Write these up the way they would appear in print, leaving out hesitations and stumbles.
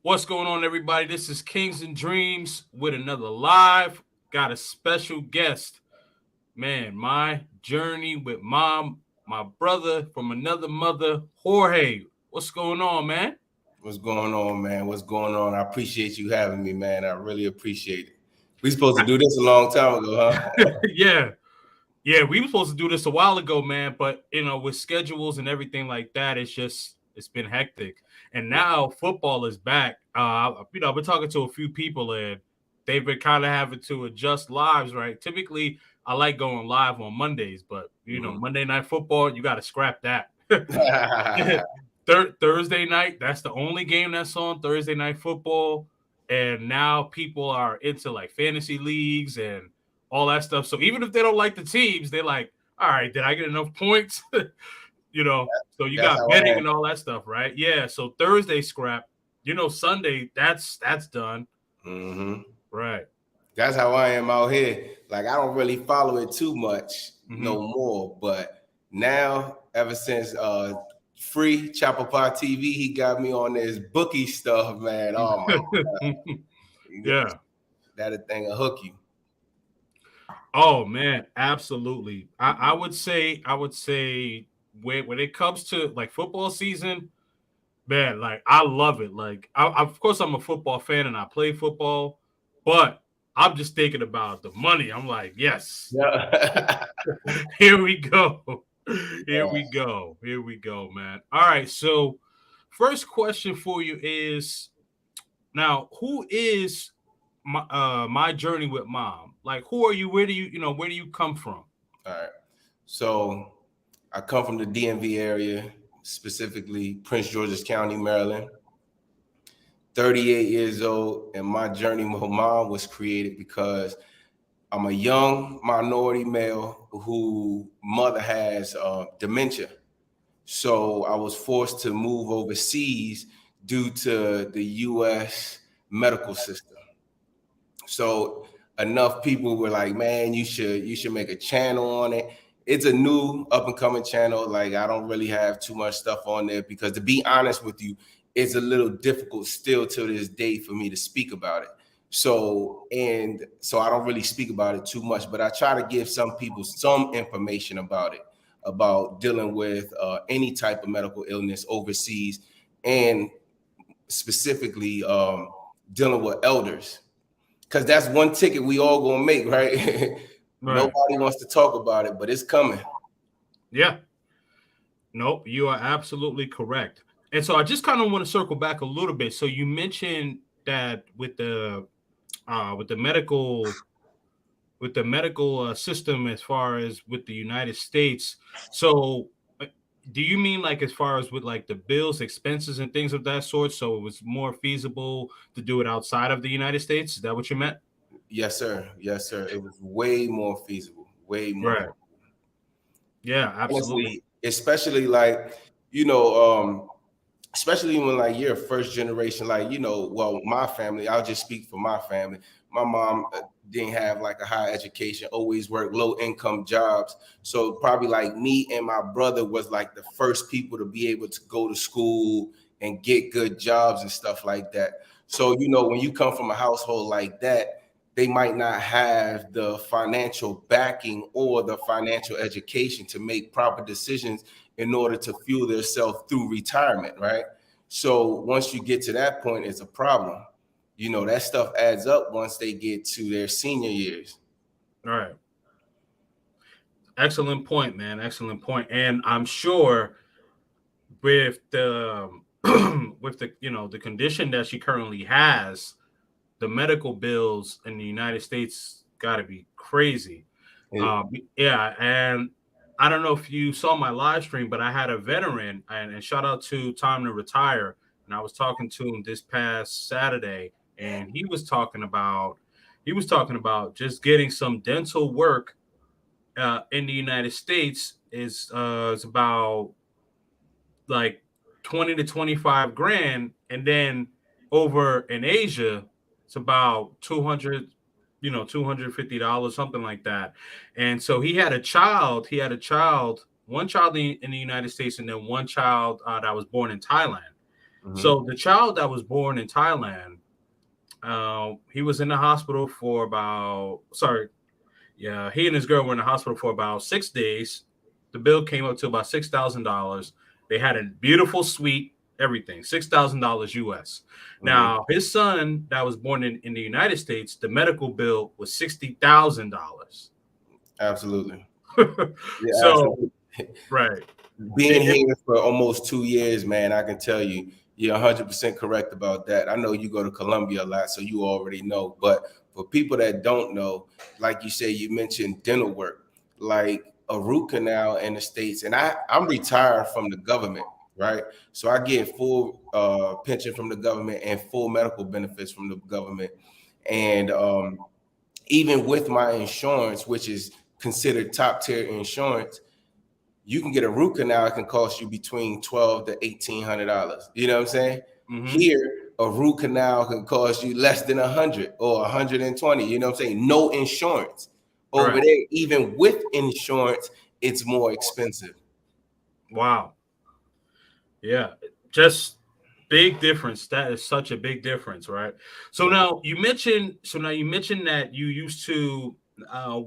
What's going on, everybody? This is Kings and Dreams with another live. Got a special guest. Man, my journey with mom, my brother from another mother, Jorge. What's going on, man? What's going on, man? What's going on? I appreciate you having me, man. I really appreciate it. We supposed to do this a long time ago, huh? Yeah. Yeah, we were supposed to do this a while ago, man, but with schedules and everything like that, it's been hectic. And now football is back. I've been talking to a few people and they've been kind of having to adjust lives, right? Typically, I like going live on Mondays, but Mhm. Monday night football, you got to scrap that. Thursday night, that's the only game that's on Thursday night football. And now people are into like fantasy leagues and all that stuff. So even if they don't like the teams, they're like, all right, did I get enough points? So you That's got how I betting am. and all that stuff, right? Yeah. So Thursday scrap, Sunday, that's done. hmm Right. That's how I am out here. Like I don't really follow it too much Mm-hmm. no more, but now ever since free Chapel Pie TV, he got me on this bookie stuff, man. Oh my god, Yeah. that a thing will hook you. Oh man, absolutely. I would say when it comes to like football season, man, like I love it. Like of course I'm a football fan and I play football, but I'm just thinking about the money. I'm like, yes, Yeah. here we go. Here we go. Here we go, man. All right. So first question for you is now who is my journey with mom? Like who are you? Where do you come from? All right. So I come from the DMV area, specifically Prince George's County, Maryland. 38 years old, and my journey with mom was created because I'm a young minority male who mother has dementia. So I was forced to move overseas due to the U.S. medical system. So enough people were like, "Man, you should make a channel on it." It's a new up and coming channel. Like I don't really have too much stuff on there because to be honest with you, it's a little difficult still to this day for me to speak about it. So I don't really speak about it too much, but I try to give some people some information about it, about dealing with any type of medical illness overseas, and specifically dealing with elders because that's one ticket we all gonna make, right? Right. Nobody wants to talk about it, but it's coming. Yeah. Nope. You are absolutely correct. And so I just kind of want to circle back a little bit. So you mentioned that with the medical system as far as with the United States. So uh, do you mean like as far as with like the bills, expenses, and things of that sort? So it was more feasible to do it outside of the United States? Is that what you meant? Yes, sir. Yes, sir. It was way more feasible. Way more. Right. Yeah, absolutely. Honestly, especially like you know, especially when like you're a first generation, like well, my family. I'll just speak for my family. My mom didn't have like a high education, always worked low income jobs. So probably like me and my brother was like the first people to be able to go to school and get good jobs and stuff like that. So when you come from a household like that, they might not have the financial backing or the financial education to make proper decisions in order to fuel themselves through retirement, right? So once you get to that point, it's a problem. That stuff adds up once they get to their senior years. All right. Excellent point, man. Excellent point. And I'm sure with the with the condition that she currently has, the medical bills in the United States got to be crazy. It- Yeah, and I don't know if you saw my live stream, but I had a veteran, and shout out to Time to Retire, and I was talking to him this past Saturday, and he was talking about just getting some dental work in the United States is about like 20 to 25 grand, and then over in Asia it's about 200, $250, something like that. And so he had a child, one child in the United States, and then one child that was born in Thailand. So the child that was born in Thailand, he was in the hospital for about, sorry, yeah, he and his girl were in the hospital for about 6 days. The bill came up to about $6,000. They had a beautiful suite, everything, $6,000 US. Now, his son that was born in the United States, the medical bill was $60,000. Absolutely. Yeah, So, absolutely. right. Being here for almost 2 years, man, I can tell you, you're 100% correct about that. I know you go to Colombia a lot, so you already know. But for people that don't know, like you say, you mentioned dental work, like a root canal in the States. And I'm retired from the government, right? So I get full pension from the government and full medical benefits from the government. And even with my insurance, which is considered top tier insurance, you can get a root canal. It can cost you between $1,200 to $1,800. You know what I'm saying? Here, a root canal can cost you less than 100 or 120. You know what I'm saying? No insurance. Over there, even with insurance, it's more expensive. Wow. Yeah, just big difference. That is such a big difference, right? So now you mentioned, that you used to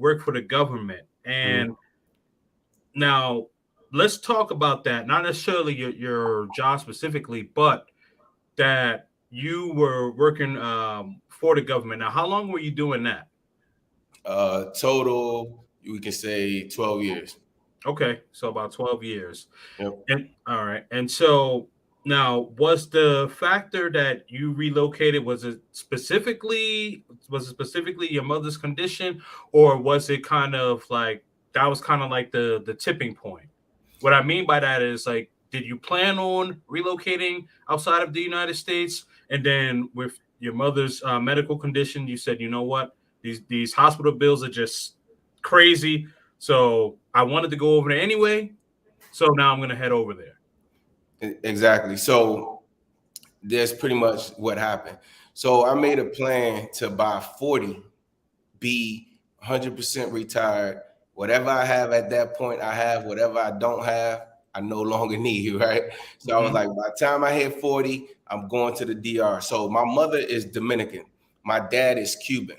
work for the government, and now let's talk about that. Not necessarily your job specifically, but that you were working for the government. Now, how long were you doing that? Total, we can say 12 years. Okay, so about 12 years. Yep. And all right. And so now, was the factor that you relocated, was it specifically your mother's condition, or was it kind of like that was kind of like the tipping point? What I mean by that is, like, did you plan on relocating outside of the United States, and then with your mother's medical condition, you said, you know what, these hospital bills are just crazy, so I wanted to go over there anyway, so now I'm going to head over there. Exactly. So that's pretty much what happened. So I made a plan to by 40, be 100% retired. Whatever I have at that point, I have. Whatever I don't have, I no longer need, right? So I was like, by the time I hit 40, I'm going to the DR. So my mother is Dominican. My dad is Cuban.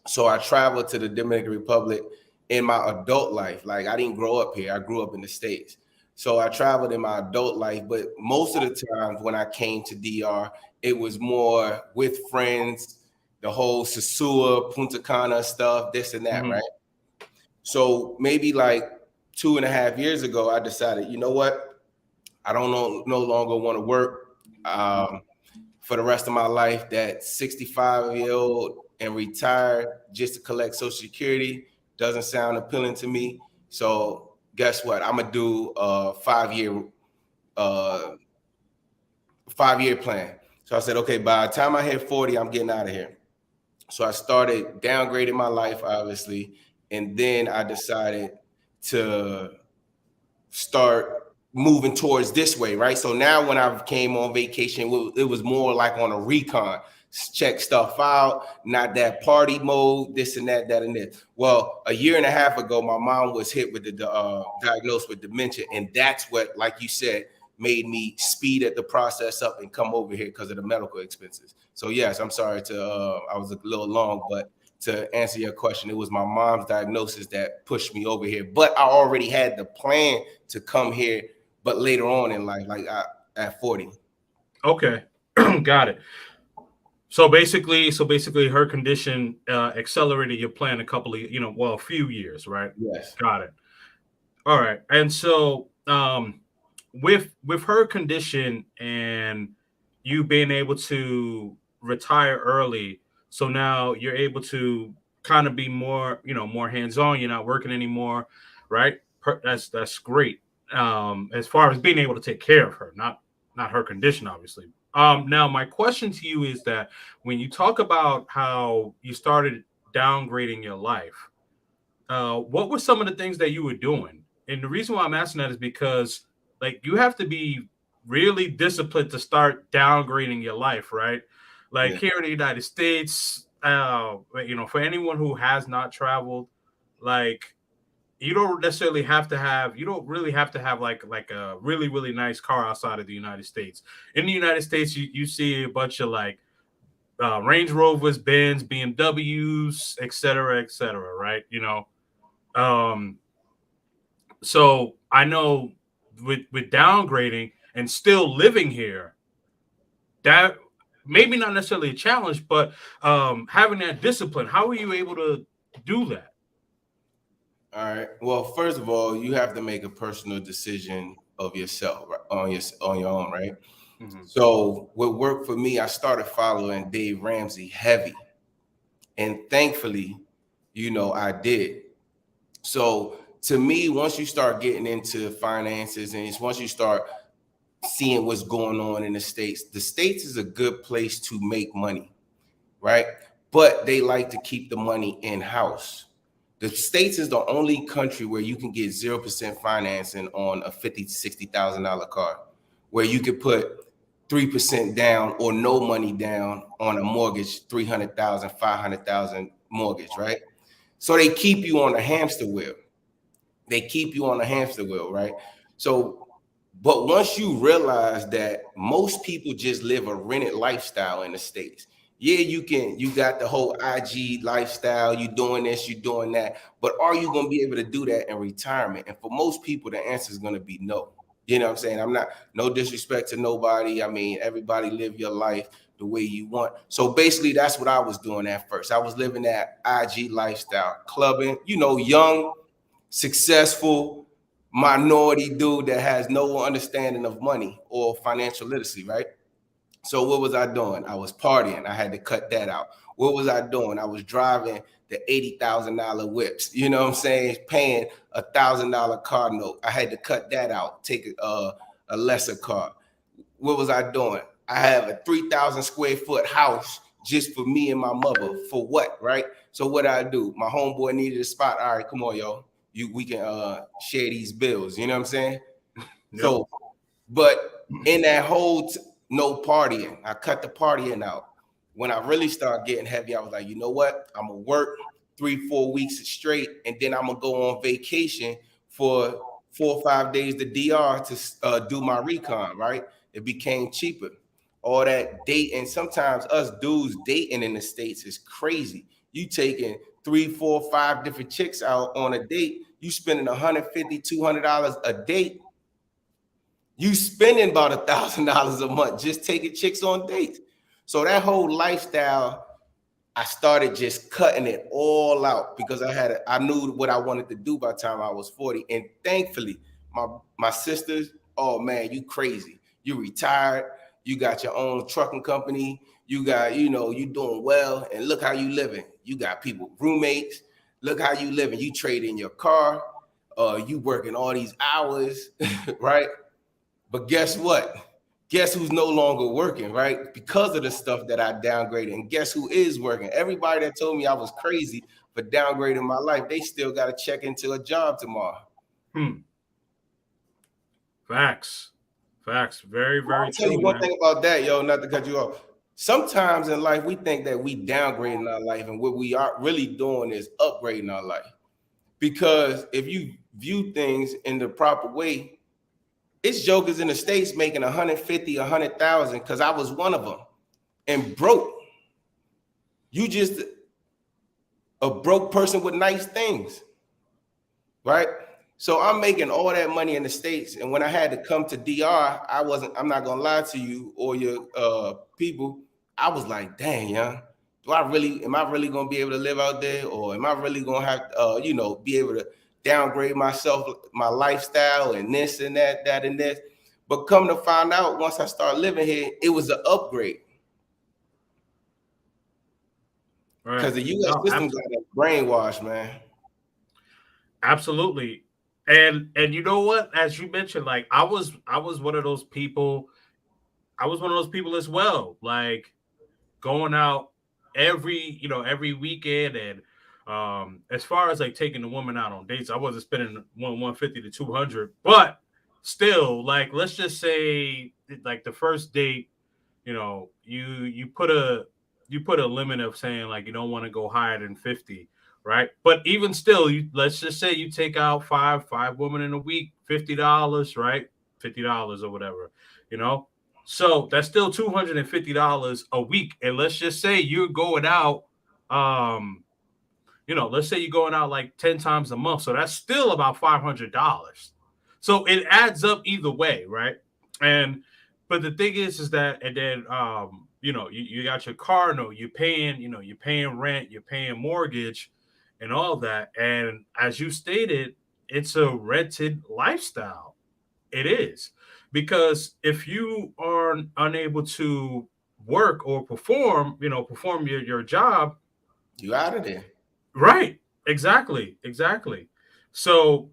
So I traveled to the Dominican Republic in my adult life. Like, I didn't grow up here. I grew up in the States. So I traveled in my adult life, but most of the times when I came to DR, it was more with friends, the whole Sosua, Punta Cana stuff, this and that, right? So maybe like 2.5 years ago, I decided, you know what? I don't no longer want to work for the rest of my life. That 65-year-old and retired just to collect Social Security doesn't sound appealing to me. So guess what? I'm gonna do a 5-year plan. So I said, okay, by the time I hit 40, I'm getting out of here. So I started downgrading my life, obviously, and then I decided to start moving towards this way, right? So now when I came on vacation, it was more like on a recon, check stuff out, not that party mode, this and that and this. Well, a year and a half ago, my mom was hit with the diagnosed with dementia, and that's what, like you said, made me speed at the process up and come over here because of the medical expenses. So yes, I'm sorry I was a little long, but to answer your question, it was my mom's diagnosis that pushed me over here. But I already had the plan to come here, but later on in life, like at 40. Okay, got it. So basically, her condition accelerated your plan a few years, right? Yes. Got it. All right, and so with her condition and you being able to retire early, so now you're able to kind of be more, more hands-on. You're not working anymore, right? That's great. As far as being able to take care of her, not her condition, obviously. Now my question to you is that when you talk about how you started downgrading your life, what were some of the things that you were doing? And the reason why I'm asking that is because, like, you have to be really disciplined to start downgrading your life, right? Like, here in the United States, for anyone who has not traveled, like, you don't necessarily have to have you don't really have to have like a really really nice car outside of the United States. In the United States, you see a bunch of like Range Rovers, Benz, BMWs, et cetera, right? Um, so I know with downgrading and still living here, that maybe not necessarily a challenge, but having that discipline. How are you able to do that? All right. Well, first of all, you have to make a personal decision of yourself, right, on your own, right? Mhm. So what worked for me, I started following Dave Ramsey heavy, and thankfully, I did. So to me, once you start getting into finances, and it's once you start seeing what's going on in the states is a good place to make money, right? But they like to keep the money in house. The states is the only country where you can get 0% financing on a $50,000 to $60,000 car, where you could put 3% down or no money down on a mortgage, 300,000, 500,000 mortgage, right? So they keep you on the hamster wheel. They keep you on the hamster wheel, right? So, but once you realize that most people just live a rented lifestyle in the States, yeah, you got the whole IG lifestyle, you doing this, you doing that, but are you going to be able to do that in retirement? And for most people, the answer is going to be no. You know what I'm saying? I'm not, no disrespect to nobody. I mean, everybody live your life the way you want. So basically, that's what I was doing at first. I was living that IG lifestyle, clubbing, young, successful minority dude that has no understanding of money or financial literacy, right? So what was I doing? I was partying. I had to cut that out. What was I doing? I was driving the $80,000 whips. You know what I'm saying? Paying $1,000 car note. I had to cut that out. Take a lesser car. What was I doing? I have a 3,000 square foot house just for me and my mother. For what, right? So what I do? My homeboy needed a spot. All right, come on, yo. We can share these bills. You know what I'm saying? Yep. So, but in that whole no partying, I cut the partying out. When I really started getting heavy, I was like, you know what? I'm gonna work 3-4 weeks straight, and then I'm gonna go on vacation for 4 or 5 days to DR to do my recon. Right? It became cheaper. All that dating. Sometimes us dudes dating in the States is crazy. You taking 3, 4, 5 different chicks out on a date. You spending $150, $200 a date. You spending about $1,000 a month just taking chicks on dates. So that whole lifestyle, I started just cutting it all out because I knew what I wanted to do by the time I was 40. And thankfully, my sisters, oh man, you crazy. You retired, you got your own trucking company, you got, you doing well, and look how you living. You got people, roommates, look how you living. You trade in your car, you working all these hours, right? But guess what? Guess who's no longer working, right? Because of the stuff that I downgraded. And guess who is working? Everybody that told me I was crazy for downgrading my life, they still got to check into a job tomorrow. Facts. Facts. Very, very I'll tell you true, one man. thing about that, yo, not to cut you off. Sometimes in life, we think that we downgrading our life, and what we are really doing is upgrading our life. Because if you view things in the proper way, it's jokers in the States making 150, 100,000 because I was one of them and broke. You just a broke person with nice things, right? So I'm making all that money in the States. And when I had to come to DR, I'm not gonna lie to you or your people, I was like, dang, yeah, am I really gonna be able to live out there? Or am I really gonna have be able to downgrade myself, my lifestyle and this and that, that and this? But come to find out, once I start living here, it was an upgrade. Because Right. the US No, system got that brainwash, man. absolutely. And you know what? As you mentioned, like I was one of those people. I was one of those people as well. Like going out every weekend, and as far as like taking the woman out on dates, I wasn't spending 150 to 200, but still, like let's just say like the first date, you put a limit of saying like you don't want to go higher than 50. right? But even still, let's just say you take out five women in a week, $50, right? $50 or whatever, you know. So that's still $250 a week. And let's just say you're going out, let's say you're going out like 10 times a month. So that's still about $500. So it adds up either way, right? And but the thing is that, and then you got your car note, you're paying rent, you're paying mortgage and all that. And as you stated, it's a rented lifestyle. It is. Because if you are unable to work or perform your job, You out of there. right. Exactly. So,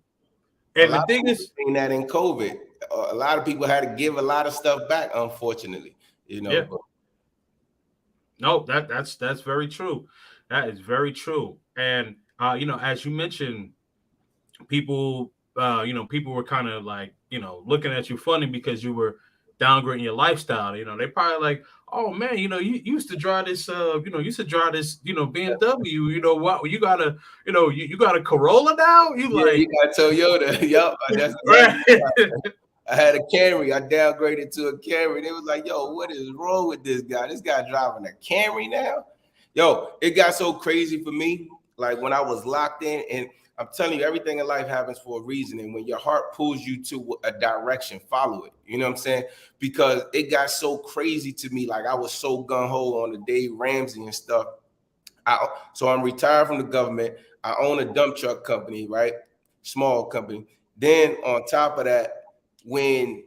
A and the lot of thing people is, seen that in COVID. A lot of people had to give a lot of stuff back, unfortunately. yeah, But no, that's very true. That is very true. And as you mentioned, people were kind of like, looking at you funny because you were downgrading your lifestyle. They probably like, oh man, you used to drive this, BMW. What you got you got a Corolla now? You yeah, like, you got Toyota. Yup, that's exactly right? right. I had a Camry. I downgraded to a Camry. They was like, yo, what is wrong with this guy? This guy driving a Camry now? Yo, it got so crazy for me. Like when I was locked in, and I'm telling you, everything in life happens for a reason. And when your heart pulls you to a direction, follow it. You know what I'm saying? Because it got so crazy to me. Like I was so gung-ho on the Dave Ramsey and stuff. So I'm retired from the government. I own a dump truck company, right? Small company. Then on top of that, when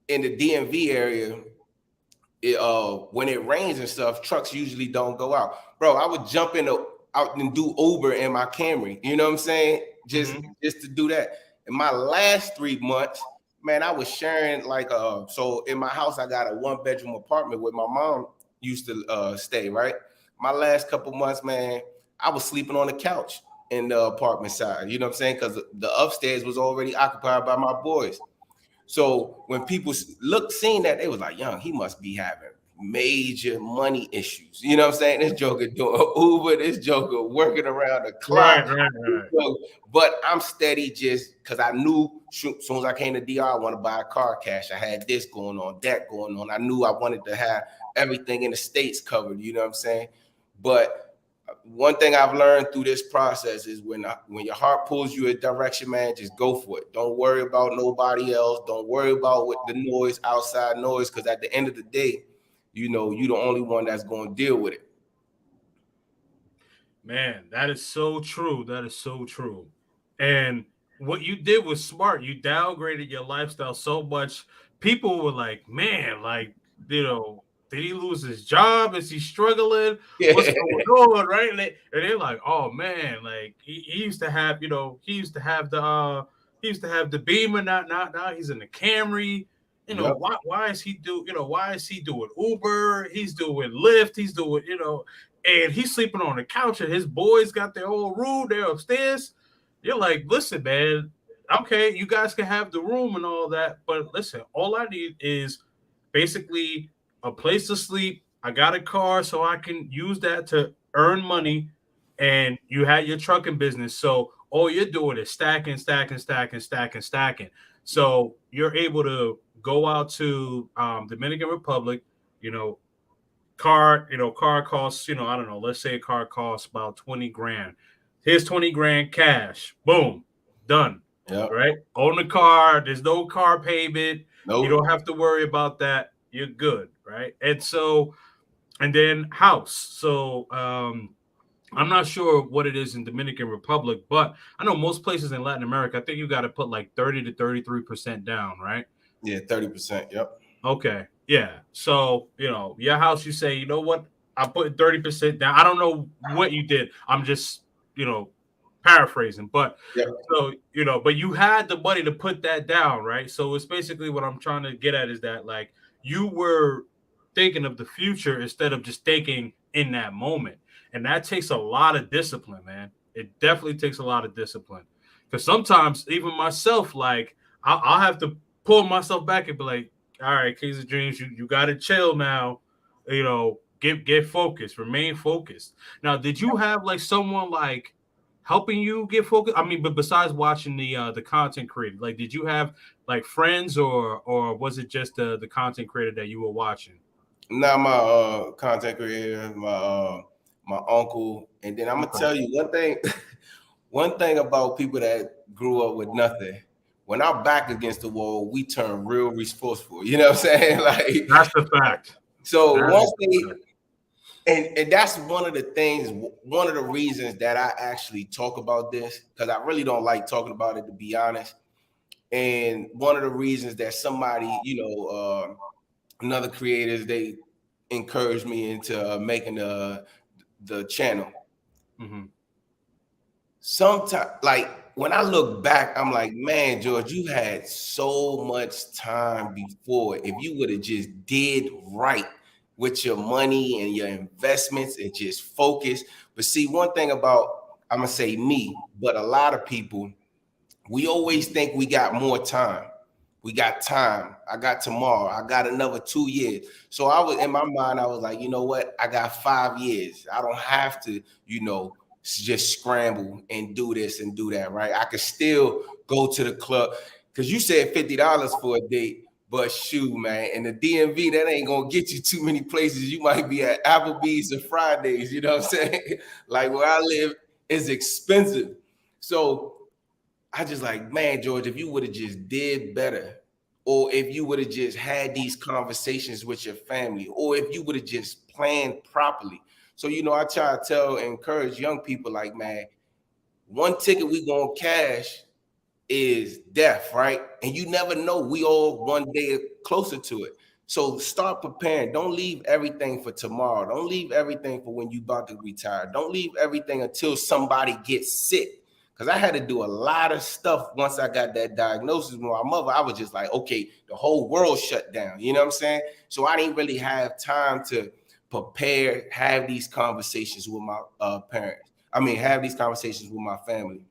in the DMV area, when it rains and stuff, trucks usually don't go out. Bro, I would jump out and do Uber in my Camry. You know what I'm saying? Just to do that. In my last 3 months, man, I was sharing like so in my house, I got a 1-bedroom apartment where my mom used to stay, right? My last couple months, man, I was sleeping on the couch in the apartment side. You know what I'm saying? Because the upstairs was already occupied by my boys. So when people seen that, they was like, young, he must be having major money issues. You know what I'm saying? This joker doing Uber, this joker working around the clock. Right. But I'm steady just because I knew soon as I came to DR, I want to buy a car cash. I had this going on, that going on. I knew I wanted to have everything in the States covered. You know what I'm saying? But one thing I've learned through this process is when your heart pulls you a direction, man, just go for it. Don't worry about nobody else. Don't worry about what the noise, outside noise, because at the end of the day, you're the only one that's going to deal with it. Man, that is so true. That is so true. And what you did was smart. You downgraded your lifestyle so much. People were like, man, like, did he lose his job? Is he struggling? What's Yeah. going on? Right. And they're like, oh man, like he used to have, he used to have the Beamer, now he's in the Camry. Yep. Why is he doing Uber? He's doing Lyft, he's doing, and he's sleeping on the couch, and his boys got their own room. They're upstairs. You're like, listen, man. Okay, you guys can have the room and all that, but listen, all I need is basically a place to sleep. I got a car, so I can use that to earn money. And you had your trucking business, so all you're doing is stacking. So you're able to go out to Dominican Republic, you know, car costs, I don't know, let's say a car costs about 20 grand. Here's 20 grand cash. Boom. Done. Yep. Right? Own the car. There's no car payment. Nope. You don't have to worry about that. You're good. Right. And then house. So I'm not sure what it is in Dominican Republic, but I know most places in Latin America, I think you got to put like 30 to 33% down, right? Yeah, 30%. Yep. Okay. Yeah. So, your house, you say, you know what? I put 30% down. I don't know what you did. I'm just, paraphrasing. But Yep. so, but you had the money to put that down, right? So it's basically what I'm trying to get at is that like you were thinking of the future instead of just thinking in that moment. And that takes a lot of discipline, man. It definitely takes a lot of discipline. Because sometimes even myself, like I'll have to pull myself back and be like, all right, Kings of Dreams, you got to chill now. Get focused, remain focused. Now, did you have like someone like helping you get focused? I mean, but besides watching the content creator, like, did you have like friends, or was it just the content creator that you were watching? Now my content creator, my uncle, and then I'm gonna tell you one thing. One thing about people that grew up with nothing, when our back against the wall, we turn real resourceful. You know what I'm saying? Like, That's the fact. so That once is they, the fact. and that's one of the things, one of the reasons that I actually talk about this, because I really don't like talking about it, to be honest. And one of the reasons that somebody, another creators, they encouraged me into making the channel. Mm-hmm. Sometimes, like when I look back, I'm like, man, George, you had so much time before. If you would have just did right with your money and your investments and just focus. But see, one thing about, I'm gonna say me, but a lot of people, we always think we got more time. We got time. I got tomorrow. I got another 2 years. So I was, in my mind, I was like, you know what? I got 5 years. I don't have to, just scramble and do this and do that, right? I could still go to the club, because you said $50 for a date, but shoot, man, in the DMV, that ain't gonna get you too many places. You might be at Applebee's or Fridays, you know what I'm saying? Like where I live is expensive. So I just like, man, George, if you would have just did better, or if you would have just had these conversations with your family, or if you would have just planned properly. So, I try to tell and encourage young people like, man, one ticket we gonna cash is death, right? And you never know. We all one day closer to it. So start preparing. Don't leave everything for tomorrow. Don't leave everything for when you about to retire. Don't leave everything until somebody gets sick. Because I had to do a lot of stuff once I got that diagnosis with my mother. I was just like, okay, the whole world shut down. You know what I'm saying? So I didn't really have time to prepare, have these conversations with my parents. I mean, have these conversations with my family.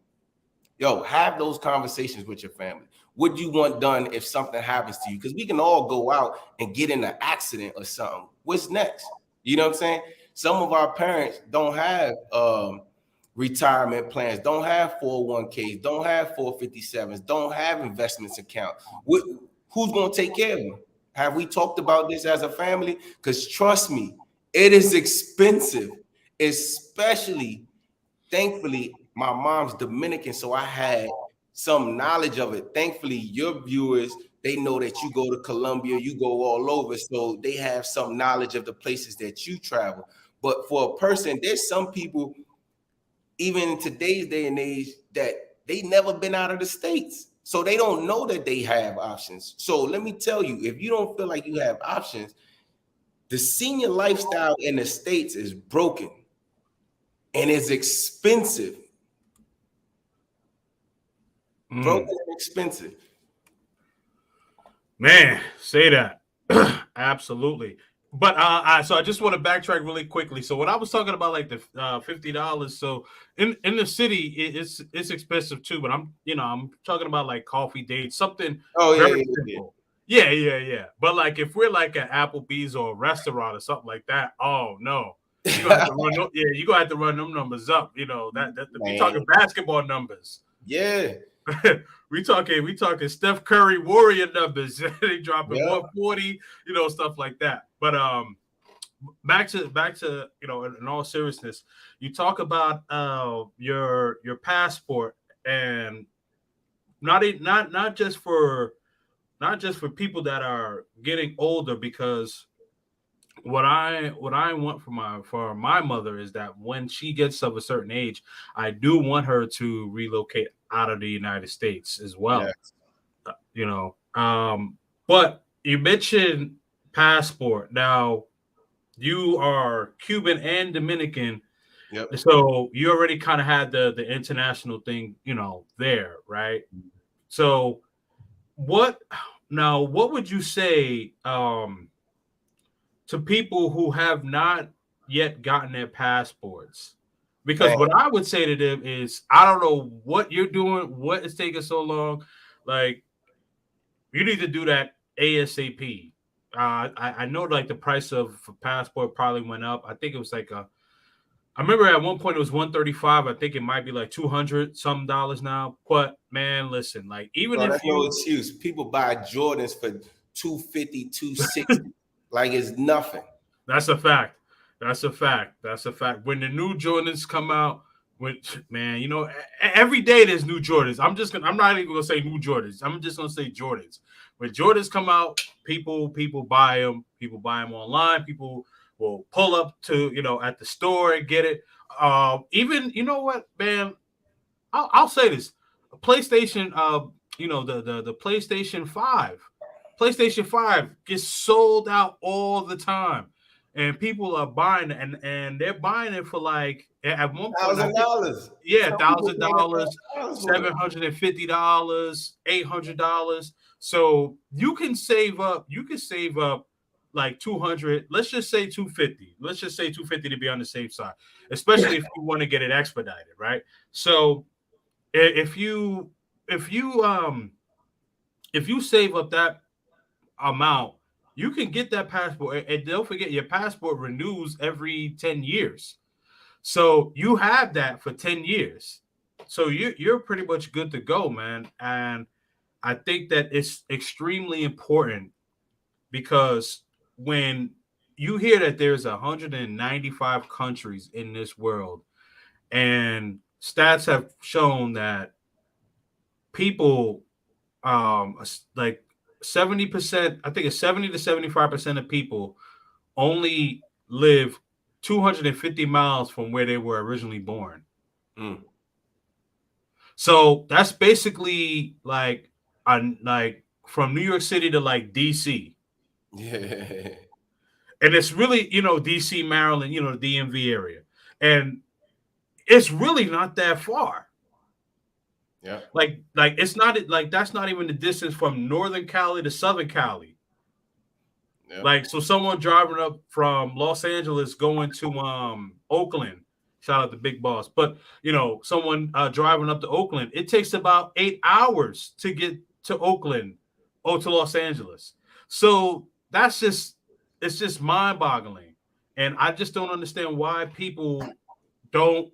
Yo, have those conversations with your family. What do you want done if something happens to you? Because we can all go out and get in an accident or something. What's next? You know what I'm saying? Some of our parents don't have retirement plans, don't have 401ks, don't have 457s, don't have investments accounts. Who's going to take care of them? Have we talked about this as a family? Because trust me, it is expensive, especially, thankfully, my mom's Dominican, so I had some knowledge of it. Thankfully, your viewers, they know that you go to Colombia, you go all over, so they have some knowledge of the places that you travel. But for a person, there's some people, even in today's day and age, that they never been out of the States. So they don't know that they have options. So let me tell you, if you don't feel like you have options, the senior lifestyle in the States is broken and it's expensive. Broken and expensive. Man, say that. Absolutely. But so I just want to backtrack really quickly. So when I was talking about like the $50, so in the city it's expensive too. But I'm talking about like coffee dates, something very simple. Yeah. But like if we're like at Applebee's or a restaurant or something like that, oh no, you gonna have to run. You gonna have to run them numbers up. We talking basketball numbers. Yeah. we talking Steph Curry Warrior numbers. They dropping 140, stuff like that. But back to in all seriousness, you talk about your passport, and not just for people that are getting older, because what I want for my mother is that when she gets of a certain age, I do want her to relocate out of the United States as well. Yes. But you mentioned passport. Now you are Cuban and Dominican. Yep. So you already kind of had the international thing, there, right? So what would you say to people who have not yet gotten their passports? Because what I would say to them is, I don't know what you're doing, what is taking so long. Like, you need to do that ASAP. I know like the price of a passport probably went up. I think it was like I remember at one point it was 135. I think it might be like 200 some dollars now. But man, listen, like even Bro, if that's no you, excuse. People buy Jordans for 250, 260. Like it's nothing. that's a fact. That's a fact. That's a fact. When the new Jordans come out, man, you know, every day there's new Jordans. I'm not even gonna say new Jordans. I'm just gonna say Jordans. When Jordans come out, people buy them. People buy them online. People will pull up to, you know, at the store and get it. Even, you know what, man, I'll say this: PlayStation, you know, the PlayStation 5 gets sold out all the time, and people are buying it, and they're buying it for like at one point, I think, $1,000. yeah, Some people paying $1,000, $1,000 for it. $750, $800. So you can save up. You can save up like 200. Let's just say 250. Let's just say 250 to be on the safe side, especially if you want to get it expedited, right? So if you if you um if you save up that amount, you can get that passport. And don't forget, your passport renews every 10 years. So you have that for 10 years. So you're pretty much good to go, man. And I think that it's extremely important because when you hear that there's 195 countries in this world, and stats have shown that people like 70%, I think it's 70 to 75% of people only live 250 miles from where they were originally born. Mm. So that's basically like from New York City to like DC. Yeah. And it's really, you know, DC, Maryland, you know, the DMV area. And it's really not that far. Yeah. Like it's not like that's not even the distance from Northern Cali to Southern Cali. Yeah. Like, so someone driving up from Los Angeles going to Oakland, shout out to Big Boss, but you know, someone driving up to Oakland, it takes about 8 hours to get to Oakland or to Los Angeles. So that's just, it's just mind-boggling. And I just don't understand why people don't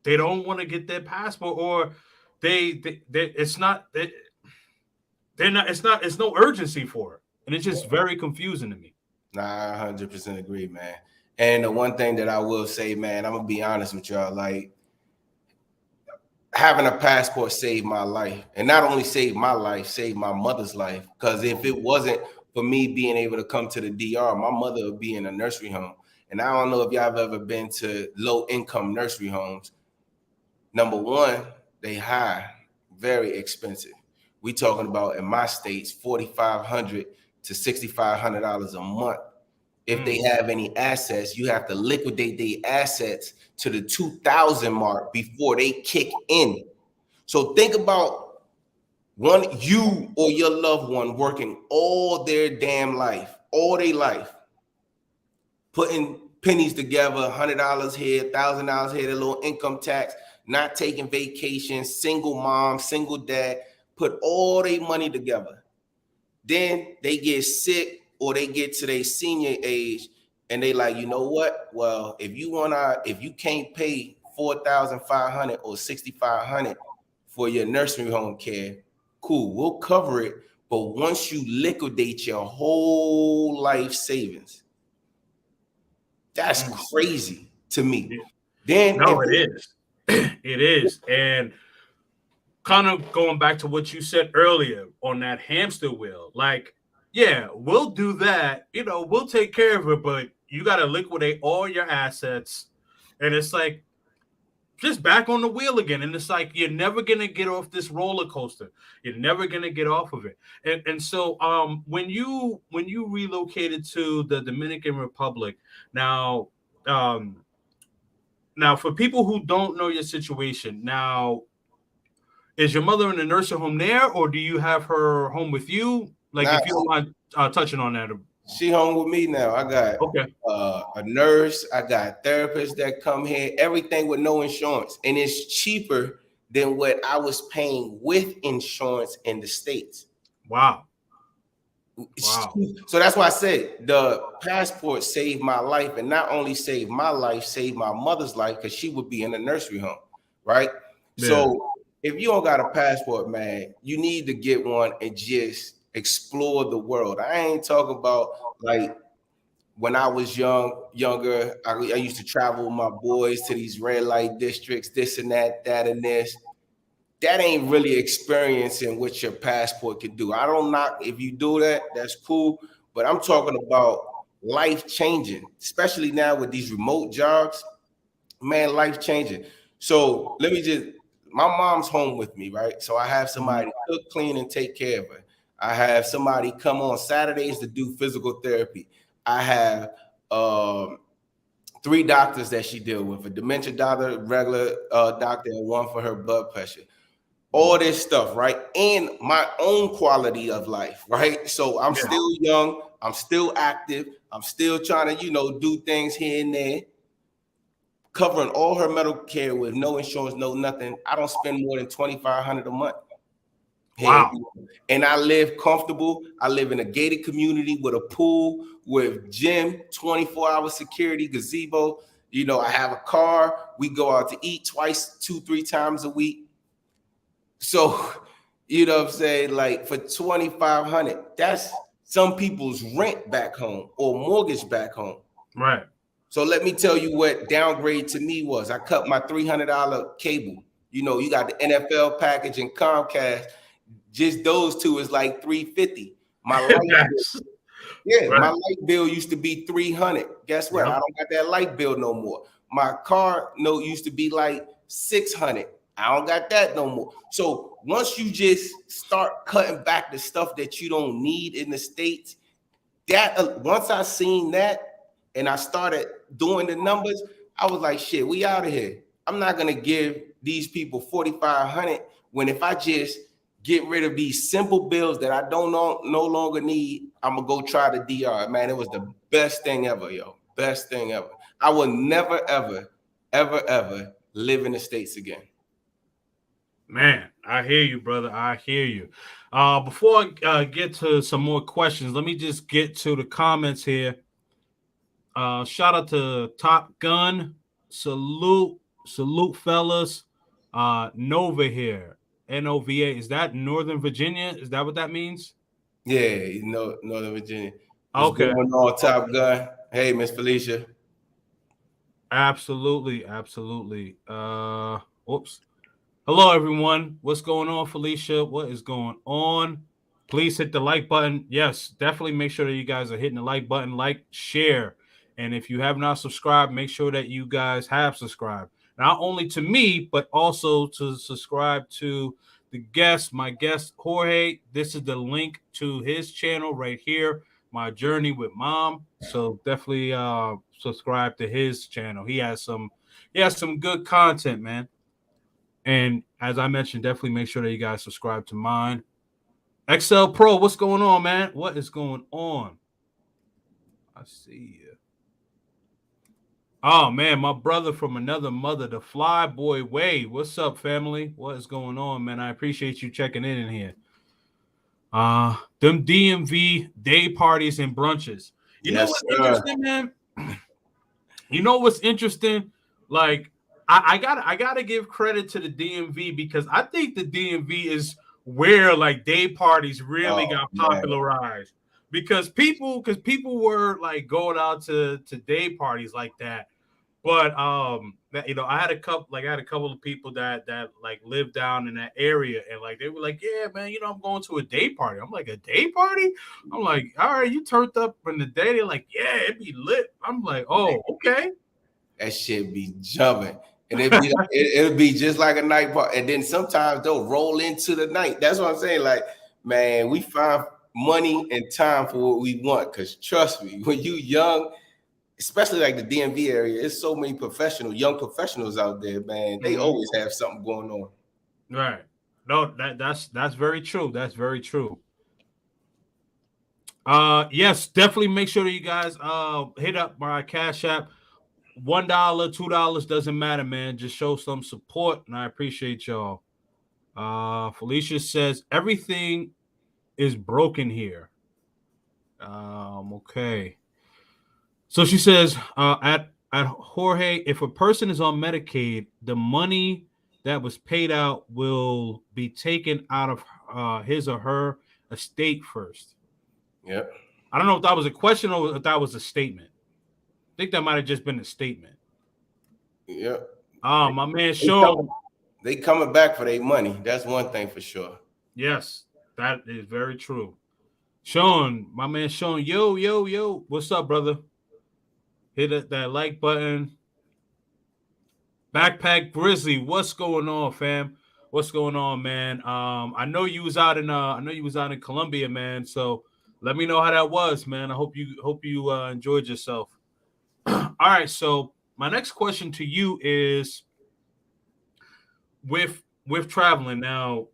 want to get their passport, or they it's not they're not it's no urgency for it. And it's just very confusing to me. Nah, I 100% agree, man. And the one thing that I will say, man, I'm gonna be honest with y'all, like having a passport saved my life, and not only saved my life, saved my mother's life. Because if it wasn't for me being able to come to the DR, my mother would be in a nursery home. And I don't know if y'all have ever been to low-income nursery homes. Number one, they high, very expensive. We talking about in my states, $4,500 to $6,500 a month. If they have any assets, you have to liquidate their assets to the 2,000 mark before they kick in. So think about you or your loved one working all their damn life, all their life, putting pennies together, $100 here, $1,000 here, a little income tax, not taking vacations, single mom, single dad, put all their money together. Then they get sick or they get to their senior age and they like, you know what? Well, if you can't pay 4,500 or 6,500 for your nursery home care, cool, we'll cover it. But once you liquidate your whole life savings, that's crazy to me. Then No, it is. It is. And kind of going back to what you said earlier on that hamster wheel, like, yeah, we'll do that. You know, we'll take care of it, but you got to liquidate all your assets. And it's like, just back on the wheel again. And it's like, you're never going to get off this roller coaster. You're never going to get off of it. And so when you relocated to the Dominican Republic, now for people who don't know your situation, now, is your mother in a nursing home there, or do you have her home with you? Like, if you don't mind touching on that. She home with me now. I got Okay. A nurse. I got therapists that come here. Everything with no insurance, and it's cheaper than what I was paying with insurance in the States. Wow. Wow. So that's why I said the passport saved my life, and not only saved my life, saved my mother's life because she would be in a nursery home, right? Yeah. So if you don't got a passport, man, you need to get one and just explore the world. I ain't talking about like when I was younger. I used to travel with my boys to these red light districts, this and that, that and this. That ain't really experiencing what your passport can do. I don't knock if you do that, that's cool. But I'm talking about life changing, especially now with these remote jobs, man, life changing. So let me just, my mom's home with me, right? So I have somebody cook, clean, and take care of her. I have somebody come on Saturdays to do physical therapy. I have um, 3 doctors that she deal with: a dementia doctor, regular doctor, and one for her blood pressure. All this stuff, right? And my own quality of life, right? So I'm still young, I'm still active, I'm still trying to, do things here and there, covering all her medical care with no insurance, no nothing. I don't spend more than $2,500 a month. Here. Wow. And I live comfortable. I live in a gated community with a pool, with gym, 24-hour security, gazebo. I have a car. We go out to eat twice, 2-3 times a week. So, you know what I'm saying? Like for $2,500, that's some people's rent back home or mortgage back home. Right. So let me tell you what downgrade to me was. I cut my $300 cable. You got the NFL package and Comcast. Just those two is like $350. My light bill, right. My light bill used to be $300. Guess what? I don't got that light bill no more. My car note used to be like $600. I don't got that no more. So once you just start cutting back the stuff that you don't need in the States, that once I seen that and I started doing the numbers, I was like, shit, we out of here. I'm not gonna give these people $4,500 when if I just get rid of these simple bills that I don't no longer need, I'm gonna go try the DR. Man, it was the best thing ever, yo. Best thing ever. I will never, ever, ever, ever live in the States again. Man, I hear you, brother. I hear you. Before I get to some more questions, let me just get to the comments here. Shout out to Top Gun. Salute, fellas. Nova here. NOVA. Is that Northern Virginia? Is that what that means? Yeah, Northern Virginia. What's Okay. going on, Top Gun? Hey, Miss Felicia. Absolutely. Oops. Hello, everyone. What's going on, Felicia? What is going on? Please hit the like button. Yes, definitely make sure that you guys are hitting the like button, like, share. And if you have not subscribed, make sure that you guys have subscribed. Not only to me, but also to subscribe to my guest, Jorge. This is the link to his channel right here, My Journey with Mom. So definitely subscribe to his channel. He has some good content, man. And as I mentioned, definitely make sure that you guys subscribe to mine. XL Pro, what's going on, man? What is going on? I see you. Oh, man, my brother from another mother, the Fly Boy Way. What's up, family? What is going on, man? I appreciate you checking in here. Them DMV day parties and brunches. You know what's interesting, man? You know what's interesting? Like, I gotta give credit to the DMV because I think the DMV is where like day parties really got popularized because people were like going out to day parties like that. But I had a couple of people that like lived down in that area, and like they were like, yeah, man, I'm going to a day party. I'm like, a day party? I'm like, all right, you turned up in the day. They're like, yeah, it'd be lit. I'm like, oh, okay. That shit be jumping. And it'll be just like a night party. And then sometimes they'll roll into the night. That's what I'm saying. Like, man, we find money and time for what we want. Because trust me, when you young, especially like the DMV area, there's so many young professionals out there, man. They always have something going on. Right. No, that's very true. That's very true. Yes, definitely make sure that you guys hit up my Cash App. $1, $2 doesn't matter, man. Just show some support, and I appreciate y'all. Felicia says everything is broken here. Okay. So she says, at Jorge, if a person is on Medicaid, the money that was paid out will be taken out of his or her estate first. Yep. I don't know if that was a question or if that was a statement. I think that might have just been a statement. Yep. My man Sean. They coming back for their money. That's one thing for sure. Yes, that is very true. Sean, my man Sean, yo, what's up, brother? Hit that like button. Backpack Grizzly, what's going on, fam? What's going on, man? I know you was out in Colombia, man. So let me know how that was, man. I hope you enjoyed yourself. All right, so my next question to you is with traveling now,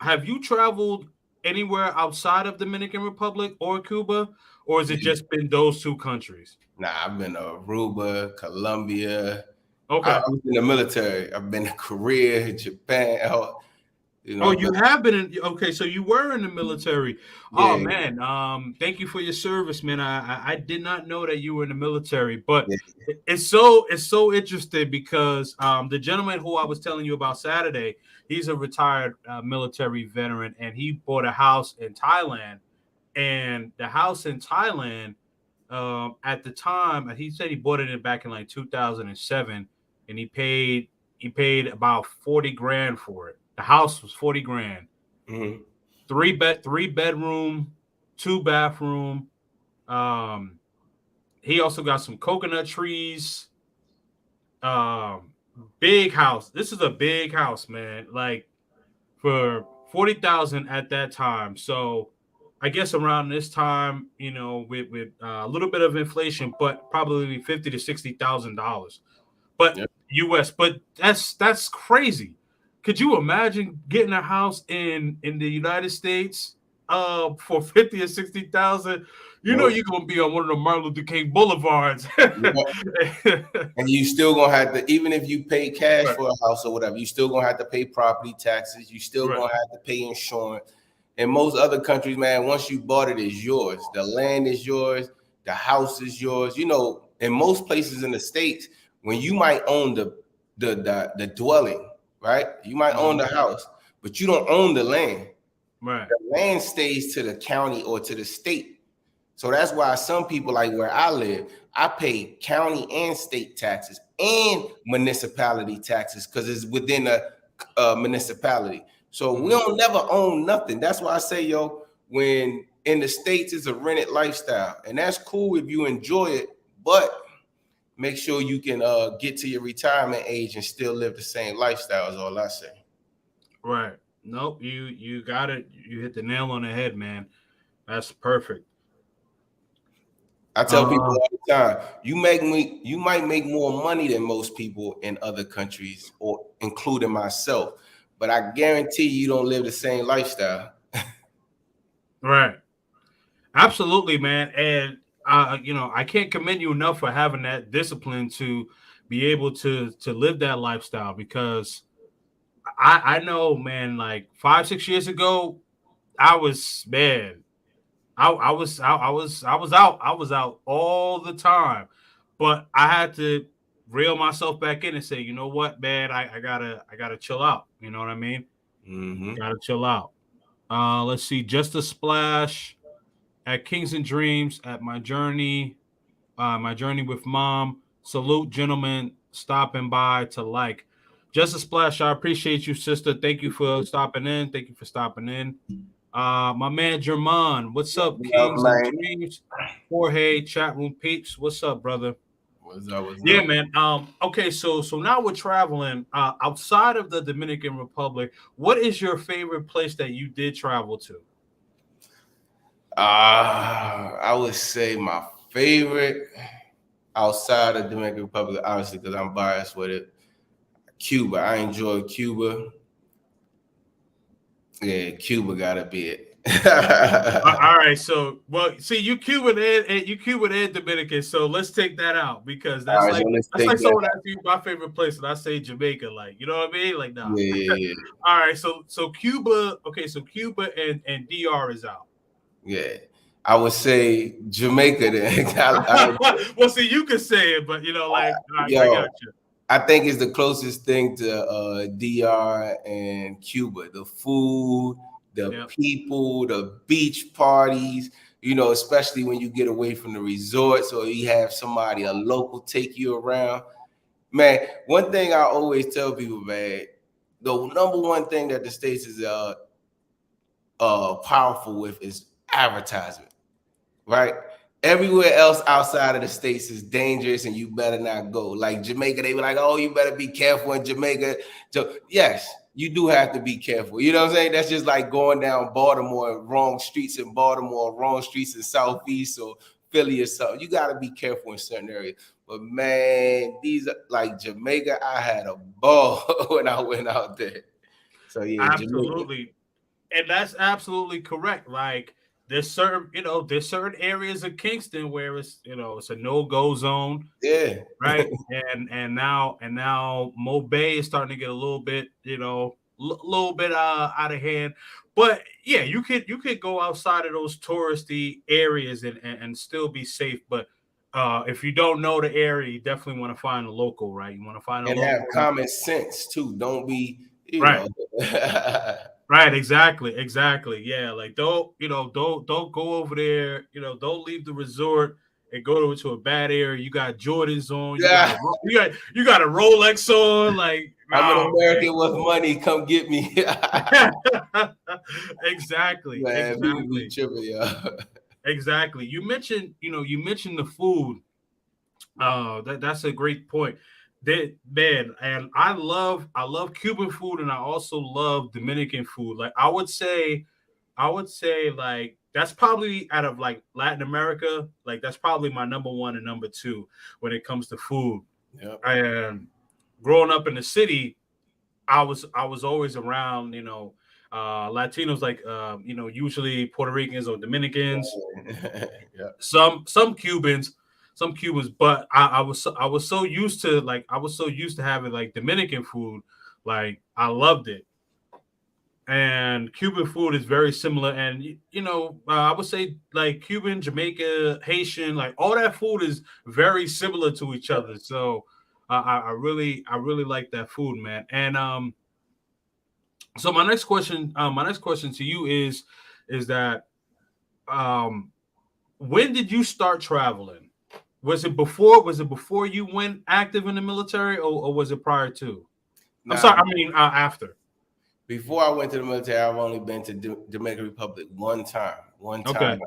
have you traveled anywhere outside of Dominican Republic or Cuba, or has it just been those two countries? Nah, I've been to Aruba, Colombia. Okay. I was in the military. I've been to Korea, Japan. Oh, you have been in. Okay, so you were in the military. Yeah. Oh man, thank you for your service, man. I did not know that you were in the military, but it's so interesting because the gentleman who I was telling you about Saturday, he's a retired military veteran, and he bought a house in Thailand, and the house in Thailand, at the time, he said he bought it back in like 2007, and he paid about 40 grand for it. The house was 40 grand. Mm-hmm. Three bedroom, 2 bathroom. He also got some coconut trees. Big house. This is a big house, man. Like for 40,000 at that time. So I guess around this time, with a little bit of inflation, but probably $50,000 to $60,000. But US, but that's crazy. Could you imagine getting a house in the United States for 50 or 60,000? You're gonna be on one of the Martin Luther King Boulevards. And you still gonna have to, even if you pay cash for a house or whatever, you still gonna have to pay property taxes. You still gonna have to pay insurance. In most other countries, man, once you bought it, it's yours. The land is yours. The house is yours. In most places in the States, when you might own the dwelling, right? You might own the house, but you don't own the land. Right. The land stays to the county or to the state. So that's why some people, like where I live, I pay county and state taxes and municipality taxes because it's within a municipality. So we don't never own nothing. That's why I say, when in the States, it's a rented lifestyle. And that's cool if you enjoy it, but make sure you can get to your retirement age and still live the same lifestyle is all I say. Right. Nope. You got it. You hit the nail on the head, man. That's perfect. I tell people all the time, you might make more money than most people in other countries, or including myself, but I guarantee you don't live the same lifestyle. Right. Absolutely, man. And I can't commend you enough for having that discipline to be able to live that lifestyle, because I know, man, like 5-6 years ago, I was out all the time, but I had to reel myself back in and say, you know what, man, I gotta chill out. You know what I mean? Mm-hmm. Gotta chill out. Let's see, Just a Splash at Kings and Dreams at my journey with mom. Salute, gentlemen, stopping by to like. Just a Splash, I appreciate you, sister. Thank you for stopping in. Thank you for stopping in. My man Jermon, what's up, Kings and Dreams? Jorge, chat room peeps, what's up, brother? What's up? Yeah, man. Okay, so now we're traveling outside of the Dominican Republic. What is your favorite place that you did travel to? I would say my favorite outside of Dominican Republic, obviously, because I'm biased with it, Cuba. I enjoy Cuba. Yeah, Cuba gotta be it. All right, so see, you Cuban and Dominican, so let's take that out, because that's like someone asking you my favorite place and I say Jamaica, like, you know what I mean? Like, nah. Yeah. All right, so Cuba, okay, so Cuba and DR is out. Yeah, I would say Jamaica. Then. Well, see, you can say it, but like I Yo, got you. I think it's the closest thing to DR and Cuba. The food, the Yep. people, the beach parties. Especially when you get away from the resorts or you have somebody, a local, take you around. Man, one thing I always tell people, man, the number one thing that the States is powerful with is advertisement, right? Everywhere else outside of the States is dangerous and you better not go. Like Jamaica, they were like, oh, you better be careful in Jamaica. So yes, you do have to be careful. You know what I'm saying? That's just like going down Baltimore, wrong streets in Baltimore, wrong streets in Southeast or Philly or something. You got to be careful in certain areas. But man, these are like Jamaica, I had a ball when I went out there. So yeah, Jamaica. Absolutely. And that's absolutely correct. Like there's certain areas of Kingston where it's a no-go zone, Yeah. right? And now Mo Bay is starting to get a little bit, little bit out of hand. But yeah, you could go outside of those touristy areas and still be safe. But if you don't know the area, you definitely want to find a local, right? You want to find a And local. have common sense too. Don't be, Right. Right, exactly. Yeah, like don't go over there. Don't leave the resort and go to a bad area. You got Jordans on. Yeah. You got a Rolex on. Like, I'm an oh, American with money. Come get me. exactly. Man, people be tripping, yeah. Exactly. You mentioned the food. That's a great point. Man, and I love Cuban food, and I also love Dominican food. Like I would say like that's probably out of like Latin America, like that's probably my number one and number two when it comes to food. Yep. And growing up in the city, I was always around, Latinos, like usually Puerto Ricans or Dominicans, Yeah. some Cubans, but I was so used to having like Dominican food, like I loved it. And Cuban food is very similar, and I would say like Cuban, Jamaica, Haitian, like all that food is very similar to each other. So I really like that food, man. And so my next question to you is that um when did you start traveling? Was it before you went active in the military, or was it prior to? I'm Now, sorry, I mean after. before I went to the military, I've only been to Dominican Republic one time. Okay.